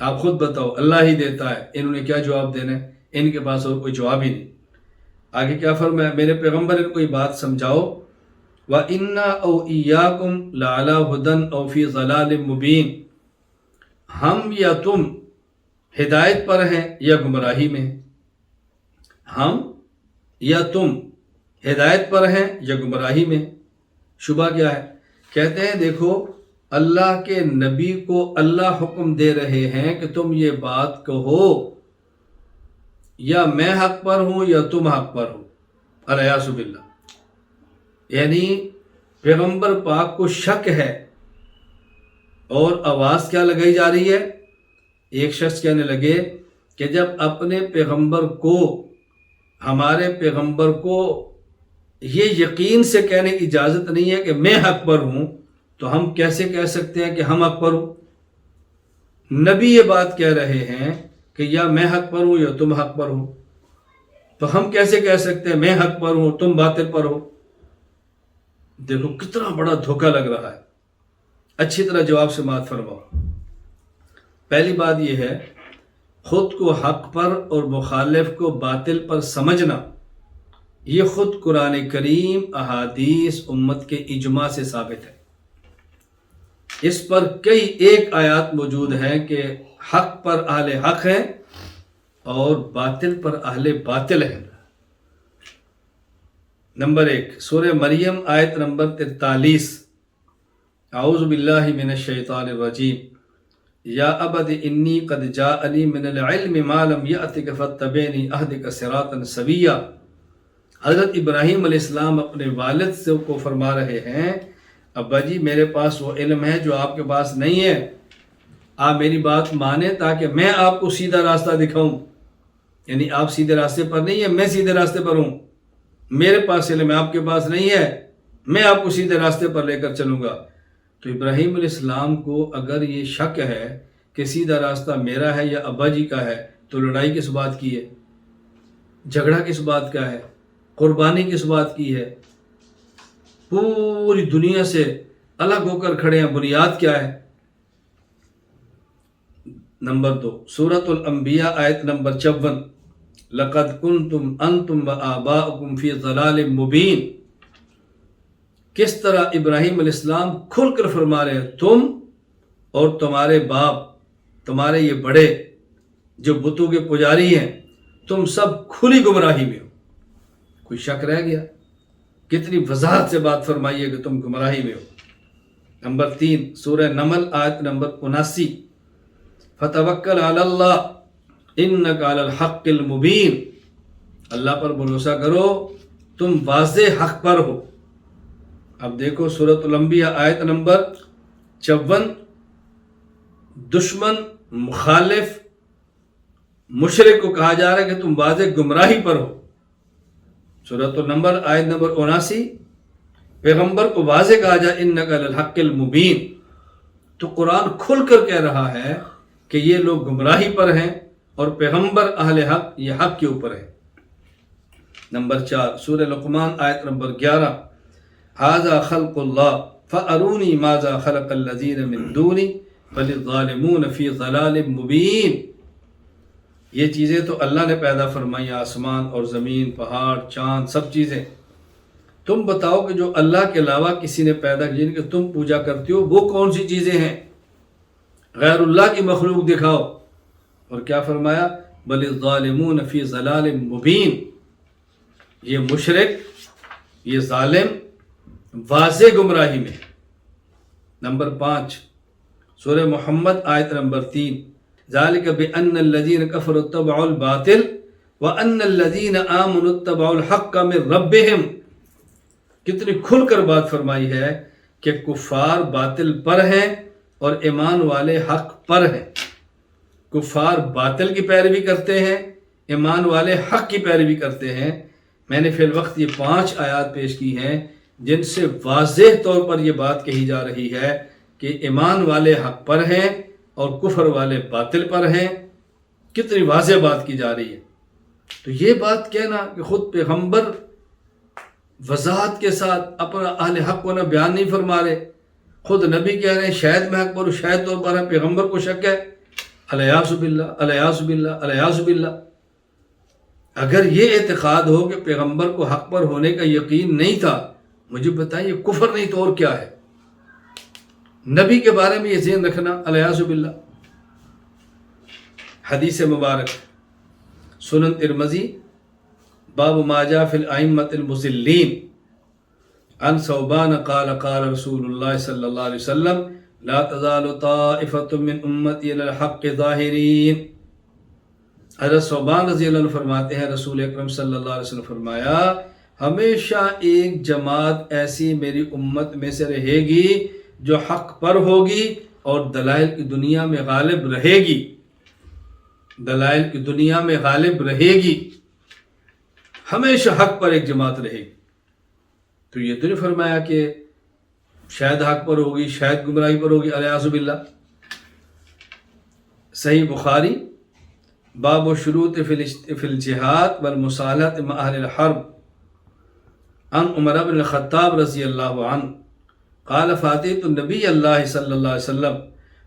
[SPEAKER 1] آپ خود بتاؤ اللہ ہی دیتا ہے۔ انہوں نے کیا جواب دینا ہے؟ ان کے پاس اور کوئی جواب ہی نہیں۔ آگے کیا فرمایا؟ میرے پیغمبر ان کو یہ بات سمجھاؤ، وَإِنَّا أَوْ إِيَّاكُمْ لَعَلَىٰ هُدًى أَوْ فِي ضَلَالٍ مُبِينٍ، ہم یا تم ہدایت پر ہیں یا گمراہی میں ہیں۔ ہم یا تم ہدایت پر ہیں یا گمراہی میں۔ شبہ کیا ہے؟ کہتے ہیں دیکھو اللہ کے نبی کو اللہ حکم دے رہے ہیں کہ تم یہ بات کہو، یا میں حق پر ہوں یا تم حق پر ہو، الیاذ باللہ۔ یعنی پیغمبر پاک کو شک ہے، اور آواز کیا لگائی جا رہی ہے؟ ایک شخص کہنے لگے کہ جب اپنے پیغمبر کو، ہمارے پیغمبر کو یہ یقین سے کہنے کی اجازت نہیں ہے کہ میں حق پر ہوں، تو ہم کیسے کہہ سکتے ہیں کہ ہم حق پر ہوں؟ نبی یہ بات کہہ رہے ہیں کہ یا میں حق پر ہوں یا تم حق پر ہو، تو ہم کیسے کہہ سکتے ہیں میں حق پر ہوں تم باطل پر ہو؟ دیکھو کتنا بڑا دھوکہ لگ رہا ہے۔ اچھی طرح جواب سے بات فرماؤ۔ پہلی بات یہ ہے، خود کو حق پر اور مخالف کو باطل پر سمجھنا، یہ خود قرآن کریم، احادیث، امت کے اجماع سے ثابت ہے۔ اس پر کئی ایک آیات موجود ہیں کہ حق پر اہل حق ہیں اور باطل پر اہل باطل ہیں۔ نمبر 1 سورہ مریم آیت نمبر 43، اعوذ باللہ من الشیطان الرجیم، یا ابت انی قد جاءنی من العلم ما لم یأتک فاتبعنی اہدک صراطا سویا۔ حضرت ابراہیم علیہ السلام اپنے والد سے کو فرما رہے ہیں، ابا جی میرے پاس وہ علم ہے جو آپ کے پاس نہیں ہے، آپ میری بات مانیں تاکہ میں آپ کو سیدھا راستہ دکھاؤں۔ یعنی آپ سیدھے راستے پر نہیں ہیں، میں سیدھے راستے پر ہوں، میرے پاس علم ہے آپ کے پاس نہیں ہے، میں آپ کو سیدھے راستے پر لے کر چلوں گا۔ تو ابراہیم علیہ السلام کو اگر یہ شک ہے کہ سیدھا راستہ میرا ہے یا ابا جی کا ہے، تو لڑائی کس بات کی ہے؟ جھگڑا کس بات کا ہے؟ قربانی کس بات کی ہے؟ پوری دنیا سے الگ ہو کر کھڑے ہیں، بنیاد کیا ہے؟ نمبر 2 سورۃ الانبیاء آیت نمبر 54، لَقَدْ كُنْتُمْ أَنْتُمْ وَآبَاؤُكُمْ فِي ضَلَالٍ مُبِينٍ۔ کس طرح ابراہیم علیہ السلام کھل کر فرما رہے ہیں، تم اور تمہارے باپ، تمہارے یہ بڑے جو بتوں کے پجاری ہیں، تم سب کھلی گمراہی میں ہو۔ کوئی شک رہ گیا؟ کتنی وضاحت سے بات فرمائی ہے کہ تم گمراہی میں ہو۔ نمبر 3 سورہ نمل آیت نمبر 79، فَتَوَكَّلْ عَلَى اللَّهِ إِنَّكَ عَلَى الْحَقِّ الْمُبِينِ۔ اللہ پر بھروسہ کرو، تم واضح حق پر ہو۔ اب دیکھو سورۃ الانبیاء آیت نمبر 54، دشمن، مخالف، مشرک کو کہا جا رہا ہے کہ تم واضح گمراہی پر ہو۔ سورۃ النمل آیت نمبر 79، پیغمبر کو واضح کہا جائے انک علی الحق المبین۔ تو قرآن کھل کر کہہ رہا ہے کہ یہ لوگ گمراہی پر ہیں اور پیغمبر اہل حق یہ حق کے اوپر ہے۔ نمبر 4 سورہ لقمان آیت نمبر 11، ھذا خلق اللہ فارونی ماذا خلق الذین من دونی بل الظالمون فی ضلال مبین۔ یہ چیزیں تو اللہ نے پیدا فرمائی، آسمان اور زمین، پہاڑ، چاند، سب چیزیں۔ تم بتاؤ کہ جو اللہ کے علاوہ کسی نے پیدا کی جن کہ تم پوجا کرتے ہو وہ کون سی چیزیں ہیں؟ غیر اللہ کی مخلوق دکھاؤ۔ اور کیا فرمایا؟ بل الظالمون فی ضلال مبین۔ یہ مشرک، یہ ظالم واضح گمراہی میں۔ نمبر 5 سورہ محمد آیت نمبر 3، ذالک بأن الذین کفروا اتبعوا الباطل وأن الذین آمنوا اتبعوا الحق من ربہم۔ کتنی کھل کر بات فرمائی ہے کہ کفار باطل پر ہیں اور ایمان والے حق پر ہیں۔ کفار باطل کی پیروی کرتے ہیں، ایمان والے حق کی پیروی کرتے ہیں۔ میں نے فی الوقت یہ 5 آیات پیش کی ہیں جن سے واضح طور پر یہ بات کہی جا رہی ہے کہ ایمان والے حق پر ہیں اور کفر والے باطل پر ہیں۔ کتنی واضح بات کی جا رہی ہے۔ تو یہ بات کہنا کہ خود پیغمبر وضاحت کے ساتھ اپنا اہل حق کو نہ بیان نہیں فرما رہے. خود نبی کہہ رہے ہیں شاید میں حق پر ہوں، شاید طور پر ہے، پیغمبر کو شک ہے. الیاذ باللہ الیاذ باللہ الیاذ باللہ. اگر یہ اعتقاد ہو کہ پیغمبر کو حق پر ہونے کا یقین نہیں تھا، مجھے بتائیں یہ کفر نہیں تو اور کیا ہے؟ نبی کے بارے میں یہ ذہن رکھنا، الیاذ باللہ. حدیث مبارک سنن ترمذی باب ما جاء فی الائمۃ المضلین عن ثوبان قال قال رسول اللہ صلی اللہ علیہ وسلم لا تزال طائفۃ من امتی علی الحق ظاہرین. حضرت ثوبان رضی اللہ عنہ فرماتے ہیں رسول اکرم صلی اللہ علیہ وسلم فرمایا ہمیشہ ایک جماعت ایسی میری امت میں سے رہے گی جو حق پر ہوگی اور دلائل کی دنیا میں غالب رہے گی. دلائل کی دنیا میں غالب رہے گی، ہمیشہ حق پر ایک جماعت رہے گی. تو یہ تو نہیں فرمایا کہ شاید حق پر ہوگی، شاید گمراہی پر ہوگی، الیاذ باللہ. صحیح بخاری باب شروط فی الجہاد والمصالحۃ مع اہل الحرب عن عمر بن الخطاب رضی اللہ عنہ قال فاتیت النبی اللہ صلی اللہ علیہ وسلم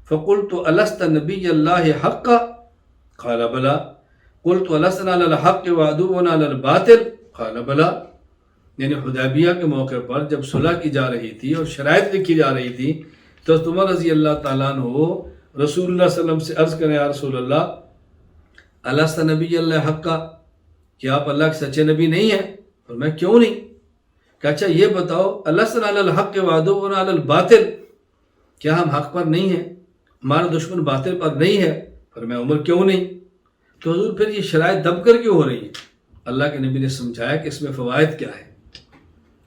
[SPEAKER 1] فقلت الست نبی اللہ حقا قال بلا قلت الستنا علی الحق وعدونا علی الباطل قال بلا. یعنی حدیبیہ کے موقع پر جب صلح کی جا رہی تھی اور شرائط لکھی جا رہی تھی تو عمر رضی اللہ تعالیٰ عنہ رسول اللہ صلی اللہ علیہ وسلم سے عرض کریں یا رسول اللہ الست نبی اللہ حقا، کیا آپ اللہ کے سچے نبی نہیں ہیں؟ اور میں کیوں نہیں؟ کہ اچھا یہ بتاؤ الستنا علی الحق وعدونا علی الباطل، کیا ہم حق پر نہیں ہیں، ہمارا دشمن باطل پر نہیں ہے؟ اور میں عمر کیوں نہیں؟ تو حضور پھر یہ شرائط دب کر کیوں ہو رہی ہے؟ اللہ کے نبی نے سمجھایا کہ اس میں فوائد کیا ہے.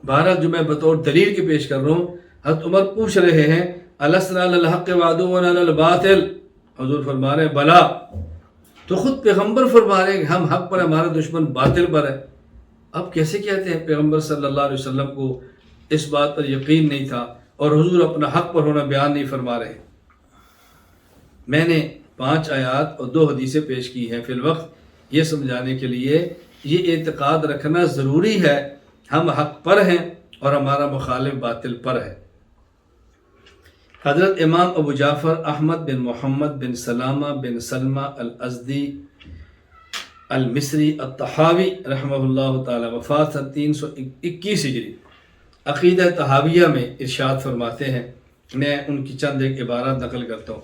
[SPEAKER 1] بہرحال جو میں بطور دلیل کے پیش کر رہا ہوں، حضرت عمر پوچھ رہے ہیں الستنا علی الحق وعدونا علی الباطل، حضور فرما رہے ہیں بلا. تو خود پیغمبر فرما رہے ہیں کہ ہم حق پر ہیں، ہمارا دشمن باطل پر ہے. اب کیسے کہتے ہیں پیغمبر صلی اللہ علیہ وسلم کو اس بات پر یقین نہیں تھا اور حضور اپنا حق پر ہونا بیان نہیں فرما رہے؟ میں نے 5 آیات اور 2 حدیثیں پیش کی ہیں فی الوقت یہ سمجھانے کے لیے یہ اعتقاد رکھنا ضروری ہے ہم حق پر ہیں اور ہمارا مخالف باطل پر ہے. حضرت امام ابو جعفر احمد بن محمد بن سلامہ بن سلمہ الازدی المصری الطحاوی رحمہ اللہ تعالی وفات 321 ہجری عقیدہ طحاویہ میں ارشاد فرماتے ہیں، میں ان کی چند ایک عبارات نقل کرتا ہوں.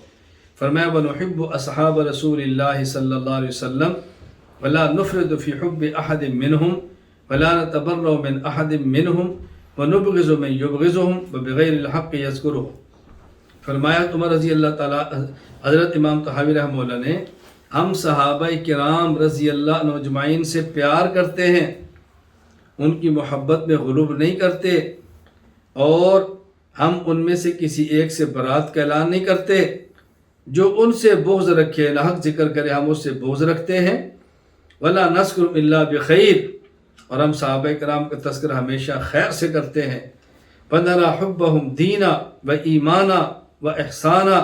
[SPEAKER 1] فرمایا وَنُحِبُّ أَصْحَابَ رَسُولِ اللَّهِ صلی اللہ علیہ وسلم وَلَا نُفْرِدُ فِي حُبِّ أَحَدٍ مِّنْهُمْ وَلَا نَتَبَرَّأُ مِنْ أَحَدٍ مِّنْهُمْ وَنُبْغِضُ مَنْ يُبْغِضُهُمْ وَبِغَيْرِ الْحَقِّ يَذْكُرُهُ. فرمایا عمر رضی اللہ تعالیٰ حضرت امام طحاوی رحمہ اللہ نے ہم صحابہ کرام رضی اللہ عنہ اجمعین سے پیار کرتے ہیں، ان کی محبت میں غلوب نہیں کرتے اور ہم ان میں سے کسی ایک سے برات کا اعلان نہیں کرتے. جو ان سے بغض رکھے ناحق ذکر کرے ہم اس سے بغض رکھتے ہیں. ولا نذکر الا بخیر، اور ہم صحابہ کرام کا تذکرہ ہمیشہ خیر سے کرتے ہیں. فنرى حبهم دینا و ایمانا و احسانا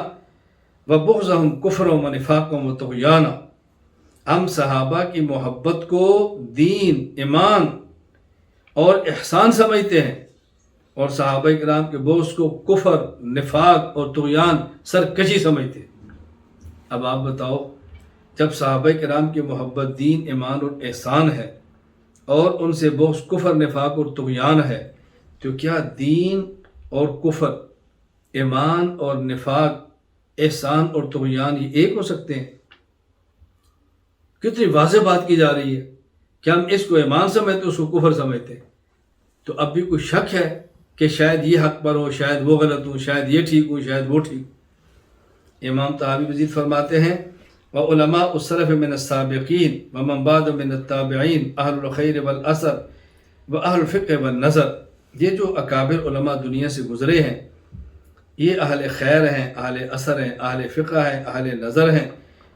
[SPEAKER 1] و بغضهم کفر و نفاقا و طغیانا. ہم صحابہ کی محبت کو دین، ایمان اور احسان سمجھتے ہیں اور صحابہ کرام کے بغض کو کفر، نفاق اور طغیان، سرکشی سمجھتے ہیں. اب آپ بتاؤ جب صحابہ کرام کی محبت دین، ایمان اور احسان ہے اور ان سے بغض کفر، نفاق اور طغیان ہے، تو کیا دین اور کفر، ایمان اور نفاق، احسان اور طغیان یہ ایک ہو سکتے ہیں؟ کتنی واضح بات کی جا رہی ہے کہ ہم اس کو ایمان سمجھتے اس کو کفر سمجھتے. تو اب بھی کوئی شک ہے کہ شاید یہ حق پر ہو، شاید وہ غلط ہو، شاید یہ ٹھیک ہو، شاید وہ ٹھیک. امام طحاوی مزید فرماتے ہیں وعلماء السلف من السابقین ومن بعد من التابعین اہل الخیر والاثر واہل الفقہ والنظر. یہ جو اکابر علماء دنیا سے گزرے ہیں یہ اہل خیر ہیں، اہل اثر ہیں، اہل فقہ ہیں، اہل نظر ہیں.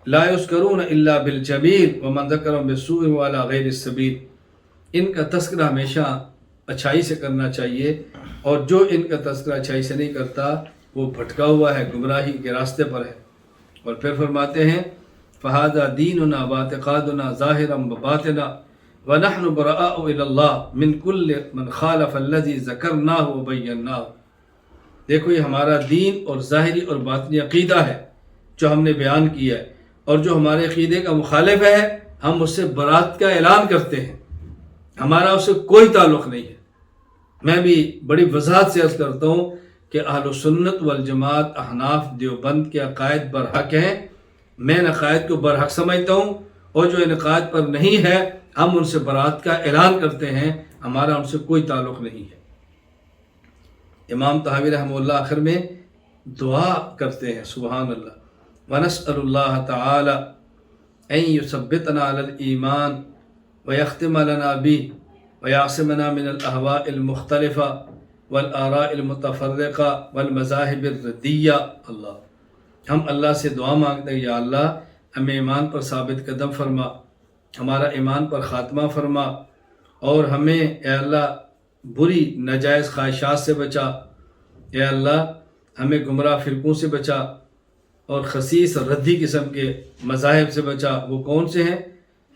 [SPEAKER 1] لا یذکرون الا بالجمیل ومن ذکرهم بالسوء وعلی غیر السبیل. ان کا تذکرہ ہمیشہ اچھائی سے کرنا چاہیے اور جو ان کا تذکرہ اچھائی سے نہیں کرتا وہ بھٹکا ہوا ہے، گمراہی کے راستے پر ہے. اور پھر فرماتے ہیں فہذا دیننا واعتقادنا ظاہرا وباطنا وَنَحْنُ بُرَآءُ إِلَى اللَّهِ مِنْ كُلِّ مَنْ خَالَفَ الَّذِي ذَكَرْنَاهُ وَبَيَّنَّاهُ۔ دیکھو یہ ہمارا دین اور ظاہری اور باطنی عقیدہ ہے جو ہم نے بیان کیا ہے، اور جو ہمارے عقیدے کا مخالف ہے ہم اس سے برات کا اعلان کرتے ہیں، ہمارا اس سے کوئی تعلق نہیں ہے۔ میں بھی بڑی وضاحت سے عرض کرتا ہوں کہ اہل سنت والجماعت احناف دیوبند کے عقائد برحق ہیں، میں ان عقائد کو برحق سمجھتا ہوں، اور جو ان عقائد پر نہیں ہے ہم ان سے برات کا اعلان کرتے ہیں، ہمارا ان سے کوئی تعلق نہیں ہے۔ امام طحاوی رحمہ اللہ آخر میں دعا کرتے ہیں، سبحان اللہ، وَنَسْأَلُ اللَّهَ تَعَالَى أَن يُثَبِّتَنَا عَلَى الْإِيمَانِ وَيَخْتِمَ لَنَا بِهِ وَيَعْصِمَنَا مِنَ الْأَهْوَاءِ الْمُخْتَلِفَةِ وَالْآرَاءِ الْمُتَفَرِّقَةِ وَالْمَذَاهِبِ الرَّدِّيَّةِ۔ اللہ، ہم اللہ سے دعا مانگتے ہیں، یا اللہ ہمیں ایمان پر ثابت قدم فرما، ہمارا ایمان پر خاتمہ فرما، اور ہمیں اے اللہ بری ناجائز خواہشات سے بچا، اے اللہ ہمیں گمراہ فرقوں سے بچا، اور خسیس ردی قسم کے مذاہب سے بچا۔ وہ کون سے ہیں؟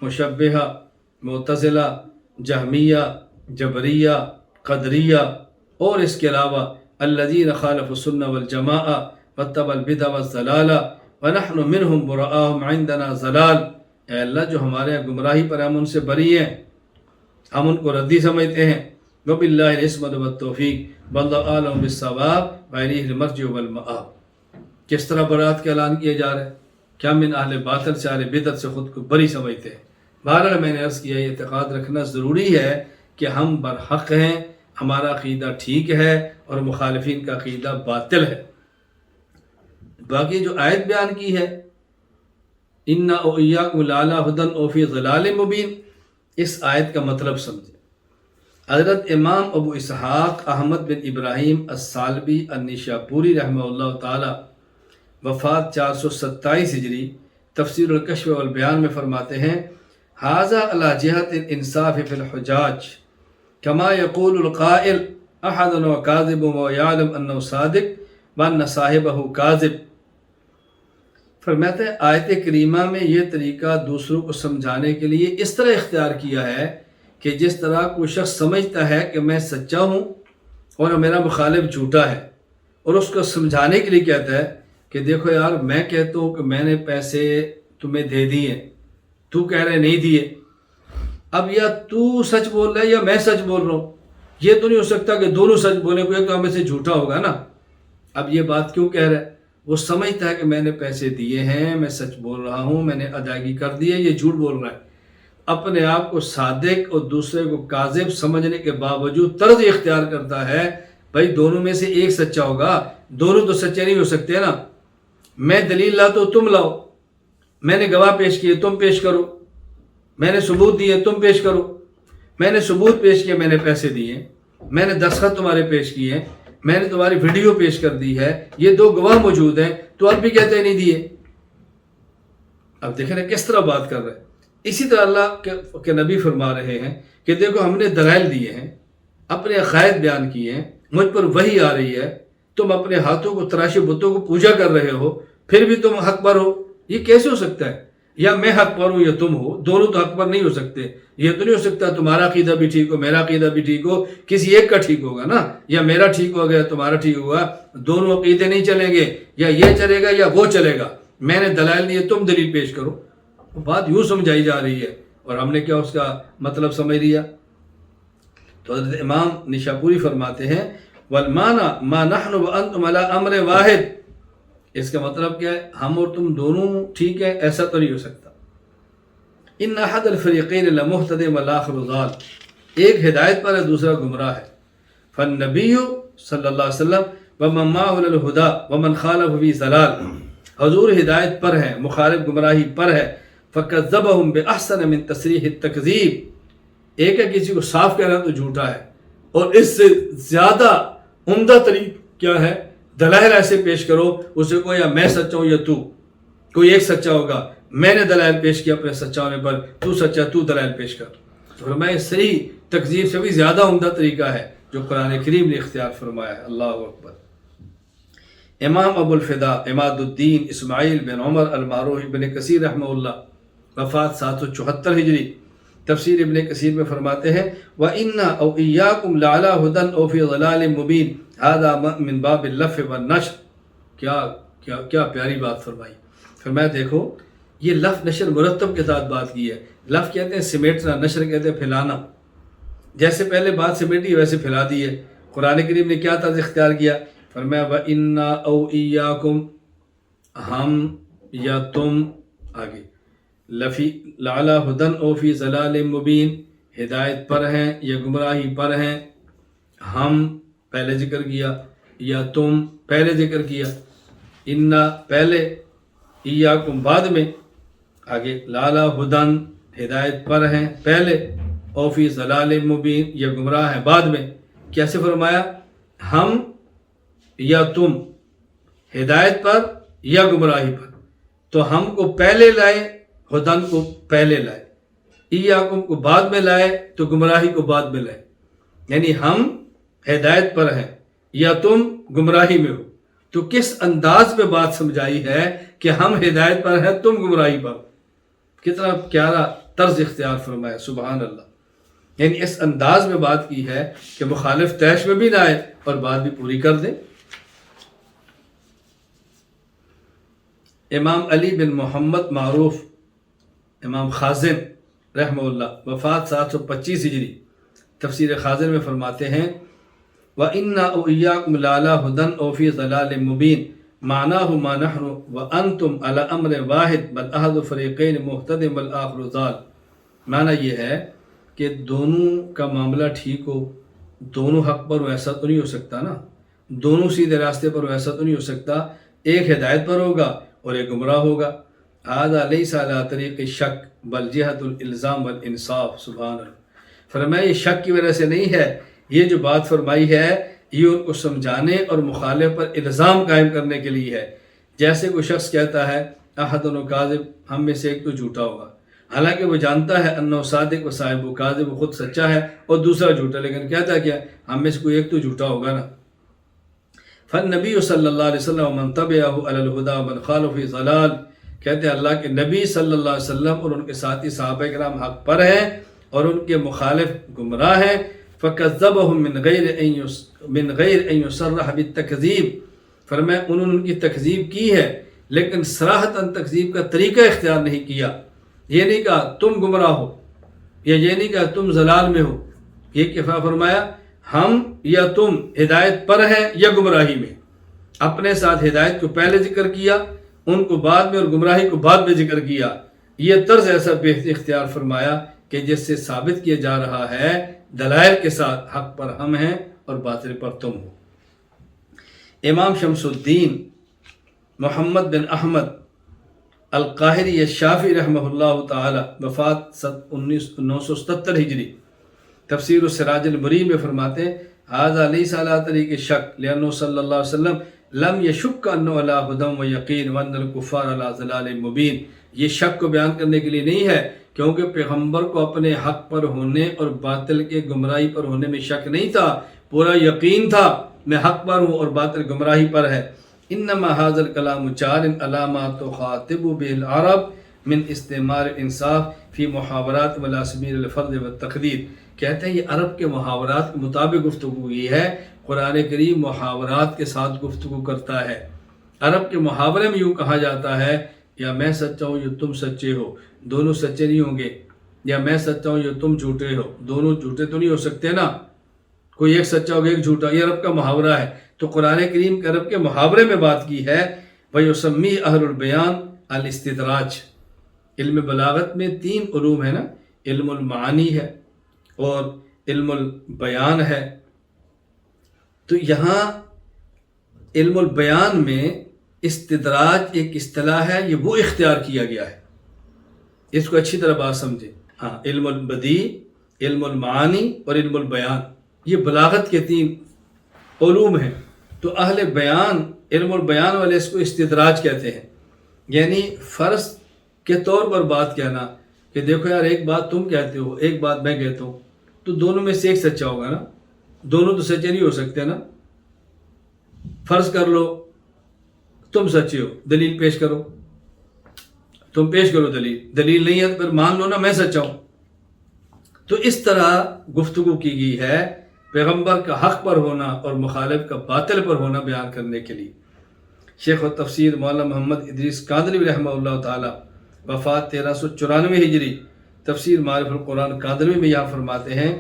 [SPEAKER 1] مشبہہ، معتزلہ، جہمیہ، جبریہ، قدریہ، اور اس کے علاوہ الذین خالفوا السنہ والجماعہ واتبعوا البدع والضلالہ ونحن منہم براء عندنا ضلال۔ اے اللہ جو ہمارے یہاں گمراہی پر ہم ان سے بری ہیں، ہم ان کو ردی سمجھتے ہیں۔ وباللہ العصمۃ والتوفیق واللہ اعلم بالصواب والیہ المرجع والمآب۔ کس طرح برات کا اعلان کیا جا رہا ہے؟ کیا من اہل باطل سے، اہل بدعت سے خود کو بری سمجھتے ہیں؟ بہرحال میں نے عرض کیا یہ اعتقاد رکھنا ضروری ہے کہ ہم برحق ہیں، ہمارا عقیدہ ٹھیک ہے اور مخالفین کا عقیدہ باطل ہے۔ باقی جو آیت بیان کی ہے اِنَّا وَإِيَّاكُمْ لَعَلَىٰ هُدًى أَوْ فِي ضَلَالٍ مُبِينٍ، اس آیت کا مطلب سمجھیں۔ حضرت امام ابو اسحاق احمد بن ابراہیم الثالبی النشاپوری رحمہ اللہ تعالی وفات 427 ہجری، تفسیر الکشف والبیان میں فرماتے ہیں، ھذا علی جہت الانصاف فی الحجاج کما یقول القائل احدنا کاذب ویعلم انه صادق وان صاحبہ کاذب۔ فرماتے ہیں آیت کریمہ میں یہ طریقہ دوسروں کو سمجھانے کے لیے اس طرح اختیار کیا ہے کہ جس طرح کوئی شخص سمجھتا ہے کہ میں سچا ہوں اور میرا مخالف جھوٹا ہے، اور اس کو سمجھانے کے لیے کہتا ہے کہ دیکھو یار میں کہتا ہوں کہ میں نے پیسے تمہیں دے دیے، تو کہہ رہے نہیں دیے، اب یا تو سچ بول رہا ہے یا میں سچ بول رہا ہوں، یہ تو نہیں ہو سکتا کہ دونوں سچ بولیں، کوئی تو ہمیں سے جھوٹا ہوگا نا۔ اب یہ بات کیوں کہہ رہا ہے؟ وہ سمجھتا ہے کہ میں نے پیسے دیے ہیں، میں سچ بول رہا ہوں، میں نے ادائیگی کر دی ہے، یہ جھوٹ بول رہا ہے۔ اپنے آپ کو صادق اور دوسرے کو کاذب سمجھنے کے باوجود طرز اختیار کرتا ہے، بھائی دونوں میں سے ایک سچا ہوگا، دونوں تو سچے نہیں ہو سکتے نا۔ میں دلیل لاتا ہوں تم لاؤ، میں نے گواہ پیش کیے تم پیش کرو، میں نے ثبوت دیے تم پیش کرو، میں نے ثبوت پیش کیا میں نے پیسے دیے، میں نے دستخط تمہارے پیش کیے، میں نے تمہاری ویڈیو پیش کر دی ہے، یہ دو گواہ موجود ہیں، تو اب بھی کہتے نہیں دیے۔ اب دیکھیں نا کس طرح بات کر رہے ہیں۔ اسی طرح اللہ کے نبی فرما رہے ہیں کہ دیکھو ہم نے دلائل دیے ہیں، اپنے عقائد بیان کیے ہیں، مجھ پر وحی آ رہی ہے، تم اپنے ہاتھوں کو تراشے بتوں کو پوجا کر رہے ہو، پھر بھی تم حق پر ہو، یہ کیسے ہو سکتا ہے؟ یا میں حق پر ہوں یا تم ہو، دونوں تو حق پر نہیں ہو سکتے۔ یہ تو نہیں ہو سکتا تمہارا عقیدہ بھی ٹھیک ہو میرا عقیدہ بھی ٹھیک ہو، کسی ایک کا ٹھیک ہوگا نا، یا میرا ٹھیک ہو گیا تمہارا ٹھیک ہوگا، دونوں عقیدے نہیں چلیں گے، یا یہ چلے گا یا وہ چلے گا۔ میں نے دلائل دیے تم دلیل پیش کرو، بات یوں سمجھائی جا رہی ہے اور ہم نے کیا اس کا مطلب سمجھ لیا۔ تو حضرت امام نشاپوری فرماتے ہیں والمانا ما نحن وانتم على امر واحد، اس کا مطلب کیا ہے؟ ہم اور تم دونوں ٹھیک ہے، ایسا تو نہیں ہو سکتا۔ ان احد الفریقین لمہتد والاخر ضال، ایک ہدایت پر ہے دوسرا گمراہ ہے۔ فالنبی صلی اللہ علیہ وسلم ومن معه الہدی ومن خالف فی ضلال، حضور ہدایت پر ہے، مخالف گمراہی پر ہے۔ فکذبہم باحسن من تصریح التکذیب، ایک ہے کسی کو صاف کہنا تو جھوٹا ہے، اور اس سے زیادہ عمدہ طریق کیا ہے؟ دلائل ایسے پیش کرو، اسے کو یا میں سچا ہوں یا تو، کوئی ایک سچا ہوگا، میں نے دلائل پیش کیا اپنے سچا ہونے پر، تو سچا تو دلائل پیش کر۔ تو فرمایا صحیح تکذیب سے بھی زیادہ عمدہ طریقہ ہے جو قرآن کریم نے اختیار فرمایا ہے۔ اللہ اکبر۔ امام ابو الفدا عماد الدین اسماعیل بن عمر المعروف بن کثیر رحمہ اللہ، وفات 774 ہجری، تفسیر ابن کثیر میں فرماتے ہیں وَإِنَّا أَوْ إِيَّاكُمْ لَعَلَىٰ هُدًى أَوْ فِي ضَلَالٍ مُّبِينٍ هَذَا مِن بَابِ اللَّفِّ وَالنَّشْرِ کیا پیاری بات فرمائی. فرمایا دیکھو یہ لف نشر مرتب کے ساتھ بات کی ہے. لف کہتے ہیں سمیٹنا، نشر کہتے ہیں پھیلانا. جیسے پہلے بات سمیٹی ویسے پھیلا دی ہے. قرآن کریم نے کیا طرز اختیار کیا؟ فرمایا وَإِنَّا أَوْ إِيَّاكُمْ، ہم یا تم، آگے لفی لعلی ہدن او فی ضلال مبین، ہدایت پر ہیں یا گمراہی پر ہیں. ہم پہلے ذکر کیا یا تم پہلے ذکر کیا، انا پہلے، ایاکم بعد میں، آگے لعلی ہدن ہدایت پر ہیں پہلے، او فی ضلال مبین یا گمراہ ہیں بعد میں. کیسے فرمایا؟ ہم یا تم ہدایت پر یا گمراہی پر. تو ہم کو پہلے لائے، ہدن کو پہلے لائے، ایاکم کو بعد میں لائے تو گمراہی کو بعد میں لائے. یعنی ہم ہدایت پر ہیں یا تم گمراہی میں ہو. تو کس انداز میں بات سمجھائی ہے کہ ہم ہدایت پر ہیں تم گمراہی پر. کتنا پیارا طرز اختیار فرمایا، سبحان اللہ. یعنی اس انداز میں بات کی ہے کہ مخالف طیش میں بھی نہ آئے اور بات بھی پوری کر دیں. امام علی بن محمد معروف امام خازن رحمہ اللہ، وفات 725 ہجری، تفسیر خازن میں فرماتے ہیں وَإِنَّا أَوْ إِيَّاكُمْ لَعَلَىٰ هُدًى أَوْ فِي ضَلَالٍ مُّبِينٍ مَعْنَاهُ مَا نَحْنُ وَأَنْتُمْ عَلَىٰ أَمْرٍ وَاحِدٍ بَلْ أَحَدُ فَرِيقَيْنِ مُهْتَدٍ وَالْآخَرُ ضَالٌ. معنی یہ ہے کہ دونوں کا معاملہ ٹھیک ہو، دونوں حق پر ہو، ایسا تو نہیں ہو سکتا نا. دونوں سیدھے راستے پر ہو، ایسا تو نہیں ہو سکتا. ایک ہدایت پر ہوگا اور ایک گمراہ ہوگا. هذا ليس على طریق الشک بل جہت الالزام والانصاف. سبحان اللہ. فرمایا یہ شک کی وجہ سے نہیں ہے، یہ جو بات فرمائی ہے یہ ان کو سمجھانے اور مخالف پر الزام قائم کرنے کے لیے ہے. جیسے کوئی شخص کہتا ہے احدنا کاذب، ہم میں سے ایک تو جھوٹا ہوگا، حالانکہ وہ جانتا ہے انہ صادق و صاحب و کاذب، وہ خود سچا ہے اور دوسرا جھوٹا، لیکن کہتا کیا ہم میں سے کوئی ایک تو جھوٹا ہوگا نا. فالنبی صلی اللہ علیہ وسلم ومن تبعہ علی الہدی ومن خالف فی ضلال. کہتے ہیں اللہ کے نبی صلی اللہ علیہ وسلم اور ان کے ساتھی صحابہ کرام حق پر ہیں اور ان کے مخالف گمراہ ہیں. فکذبہم من غیر ان یصرح بالتکذیب. فرمایا انہوں نے ان کی تکذیب کی ہے لیکن صراحتاً تکذیب کا طریقہ اختیار نہیں کیا. یہ نہیں کہا تم گمراہ ہو یا یہ نہیں کہا تم ضلال میں ہو. یہ کیا فرمایا؟ ہم یا تم ہدایت پر ہیں یا گمراہی میں. اپنے ساتھ ہدایت کو پہلے ذکر کیا، ان کو بعد میں، اور گمراہی کو بعد میں ذکر کیا. یہ طرز ایسا بہتر اختیار فرمایا کہ جس سے ثابت کیا جا رہا ہے دلائل کے ساتھ حق پر ہم ہیں اور باطل پر تم ہو. امام شمس الدین محمد بن احمد القاہری الشافعی رحمہ اللہ تعالی، وفات 977 ہجری، تفسیر السراج المنیر میں فرماتے ہیں ھذا لیس علی طریق الشک لانہ صلی اللہ علیہ وسلم لم یشک انہ علی ھدی و یقین وان الکفار علی ضلال مبین. یہ شک کو بیان کرنے کے لیے نہیں ہے کیونکہ پیغمبر کو اپنے حق پر ہونے اور باطل کے گمراہی پر ہونے میں شک نہیں تھا، پورا یقین تھا میں حق پر ہوں اور باطل گمراہی پر ہے. انما ھذا الکلام جار علی ما تخاطب به العرب من استعمال الانصاف فی محاورات ولا سبیل الفرد والتقدیر. کہتے ہیں یہ عرب کے محاورات کے مطابق گفتگو کی ہے. قرآن کریم محاورات کے ساتھ گفتگو کرتا ہے. عرب کے محاورے میں یوں کہا جاتا ہے یا میں سچا ہوں یا تم سچے ہو، دونوں سچے نہیں ہوں گے، یا میں سچا ہوں یا تم جھوٹے ہو، دونوں جھوٹے تو نہیں ہو سکتے نا، کوئی ایک سچا ہوگا ایک جھوٹا. یہ عرب کا محاورہ ہے. تو قرآن کریم کے عرب کے محاورے میں بات کی ہے. وَيُسَمِّي أَهْلُ الْبَيَانِ الاستدراج. علم بلاغت میں 3 علوم ہیں نا، علم المعانی ہے اور علم البیان ہے. تو یہاں علم البیان میں استدراج ایک اصطلاح ہے، یہ وہ اختیار کیا گیا ہے. اس کو اچھی طرح بات سمجھے. ہاں، علم البدیع، علم المعانی اور علم البیان، یہ بلاغت کے 3 علوم ہیں. تو اہل بیان، علم البیان والے اس کو استدراج کہتے ہیں. یعنی فرض کے طور پر بات کہنا کہ دیکھو یار ایک بات تم کہتے ہو ایک بات میں کہتا ہوں تو دونوں میں سے ایک سچا ہوگا نا، دونوں تو سچے نہیں ہو سکتے نا. فرض کر لو تم سچے ہو، دلیل پیش کرو، تم پیش کرو دلیل نہیں ہے تو پھر مان لو نا میں سچا ہوں. تو اس طرح گفتگو کی گئی ہے پیغمبر کا حق پر ہونا اور مخالف کا باطل پر ہونا بیان کرنے کے لیے۔ شیخ و تفسیر مولانا محمد ادریس قادری رحمہ اللہ تعالی وفات 1394 ہجری، تفسیر معرف القرآن قادری میں یہاں فرماتے ہیں،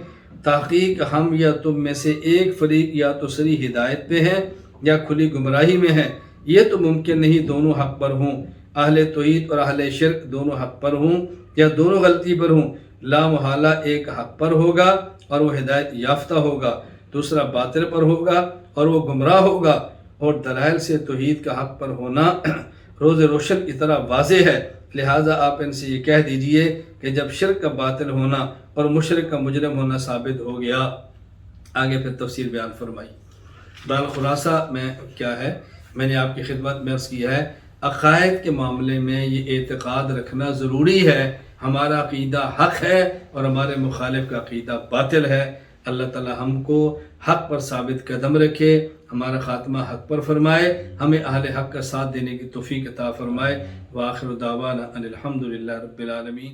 [SPEAKER 1] تحقیق ہم یا تم میں سے ایک فریق یا تو صریح ہدایت پہ ہیں یا کھلی گمراہی میں ہیں، یہ تو ممکن نہیں دونوں حق پر ہوں، اہل توحید اور اہل شرک دونوں حق پر ہوں یا دونوں غلطی پر ہوں، لا محالہ ایک حق پر ہوگا اور وہ ہدایت یافتہ ہوگا، دوسرا باطل پر ہوگا اور وہ گمراہ ہوگا، اور دلائل سے توحید کا حق پر ہونا روز روشن کی طرح واضح ہے، لہٰذا آپ ان سے یہ کہہ دیجئے کہ جب شرک کا باطل ہونا اور مشرک کا مجرم ہونا ثابت ہو گیا۔ آگے پھر تفسیر بیان فرمائی۔ بہرحال خلاصہ میں کیا ہے، میں نے آپ کی خدمت میں عرض کیا ہے، عقائد کے معاملے میں یہ اعتقاد رکھنا ضروری ہے، ہمارا عقیدہ حق ہے اور ہمارے مخالف کا عقیدہ باطل ہے۔ اللہ تعالی ہم کو حق پر ثابت قدم رکھے، ہمارا خاتمہ حق پر فرمائے، ہمیں اہل حق کا ساتھ دینے کی توفیق عطا فرمائے۔ وآخر دعوانا ان الحمدللہ رب العالمین۔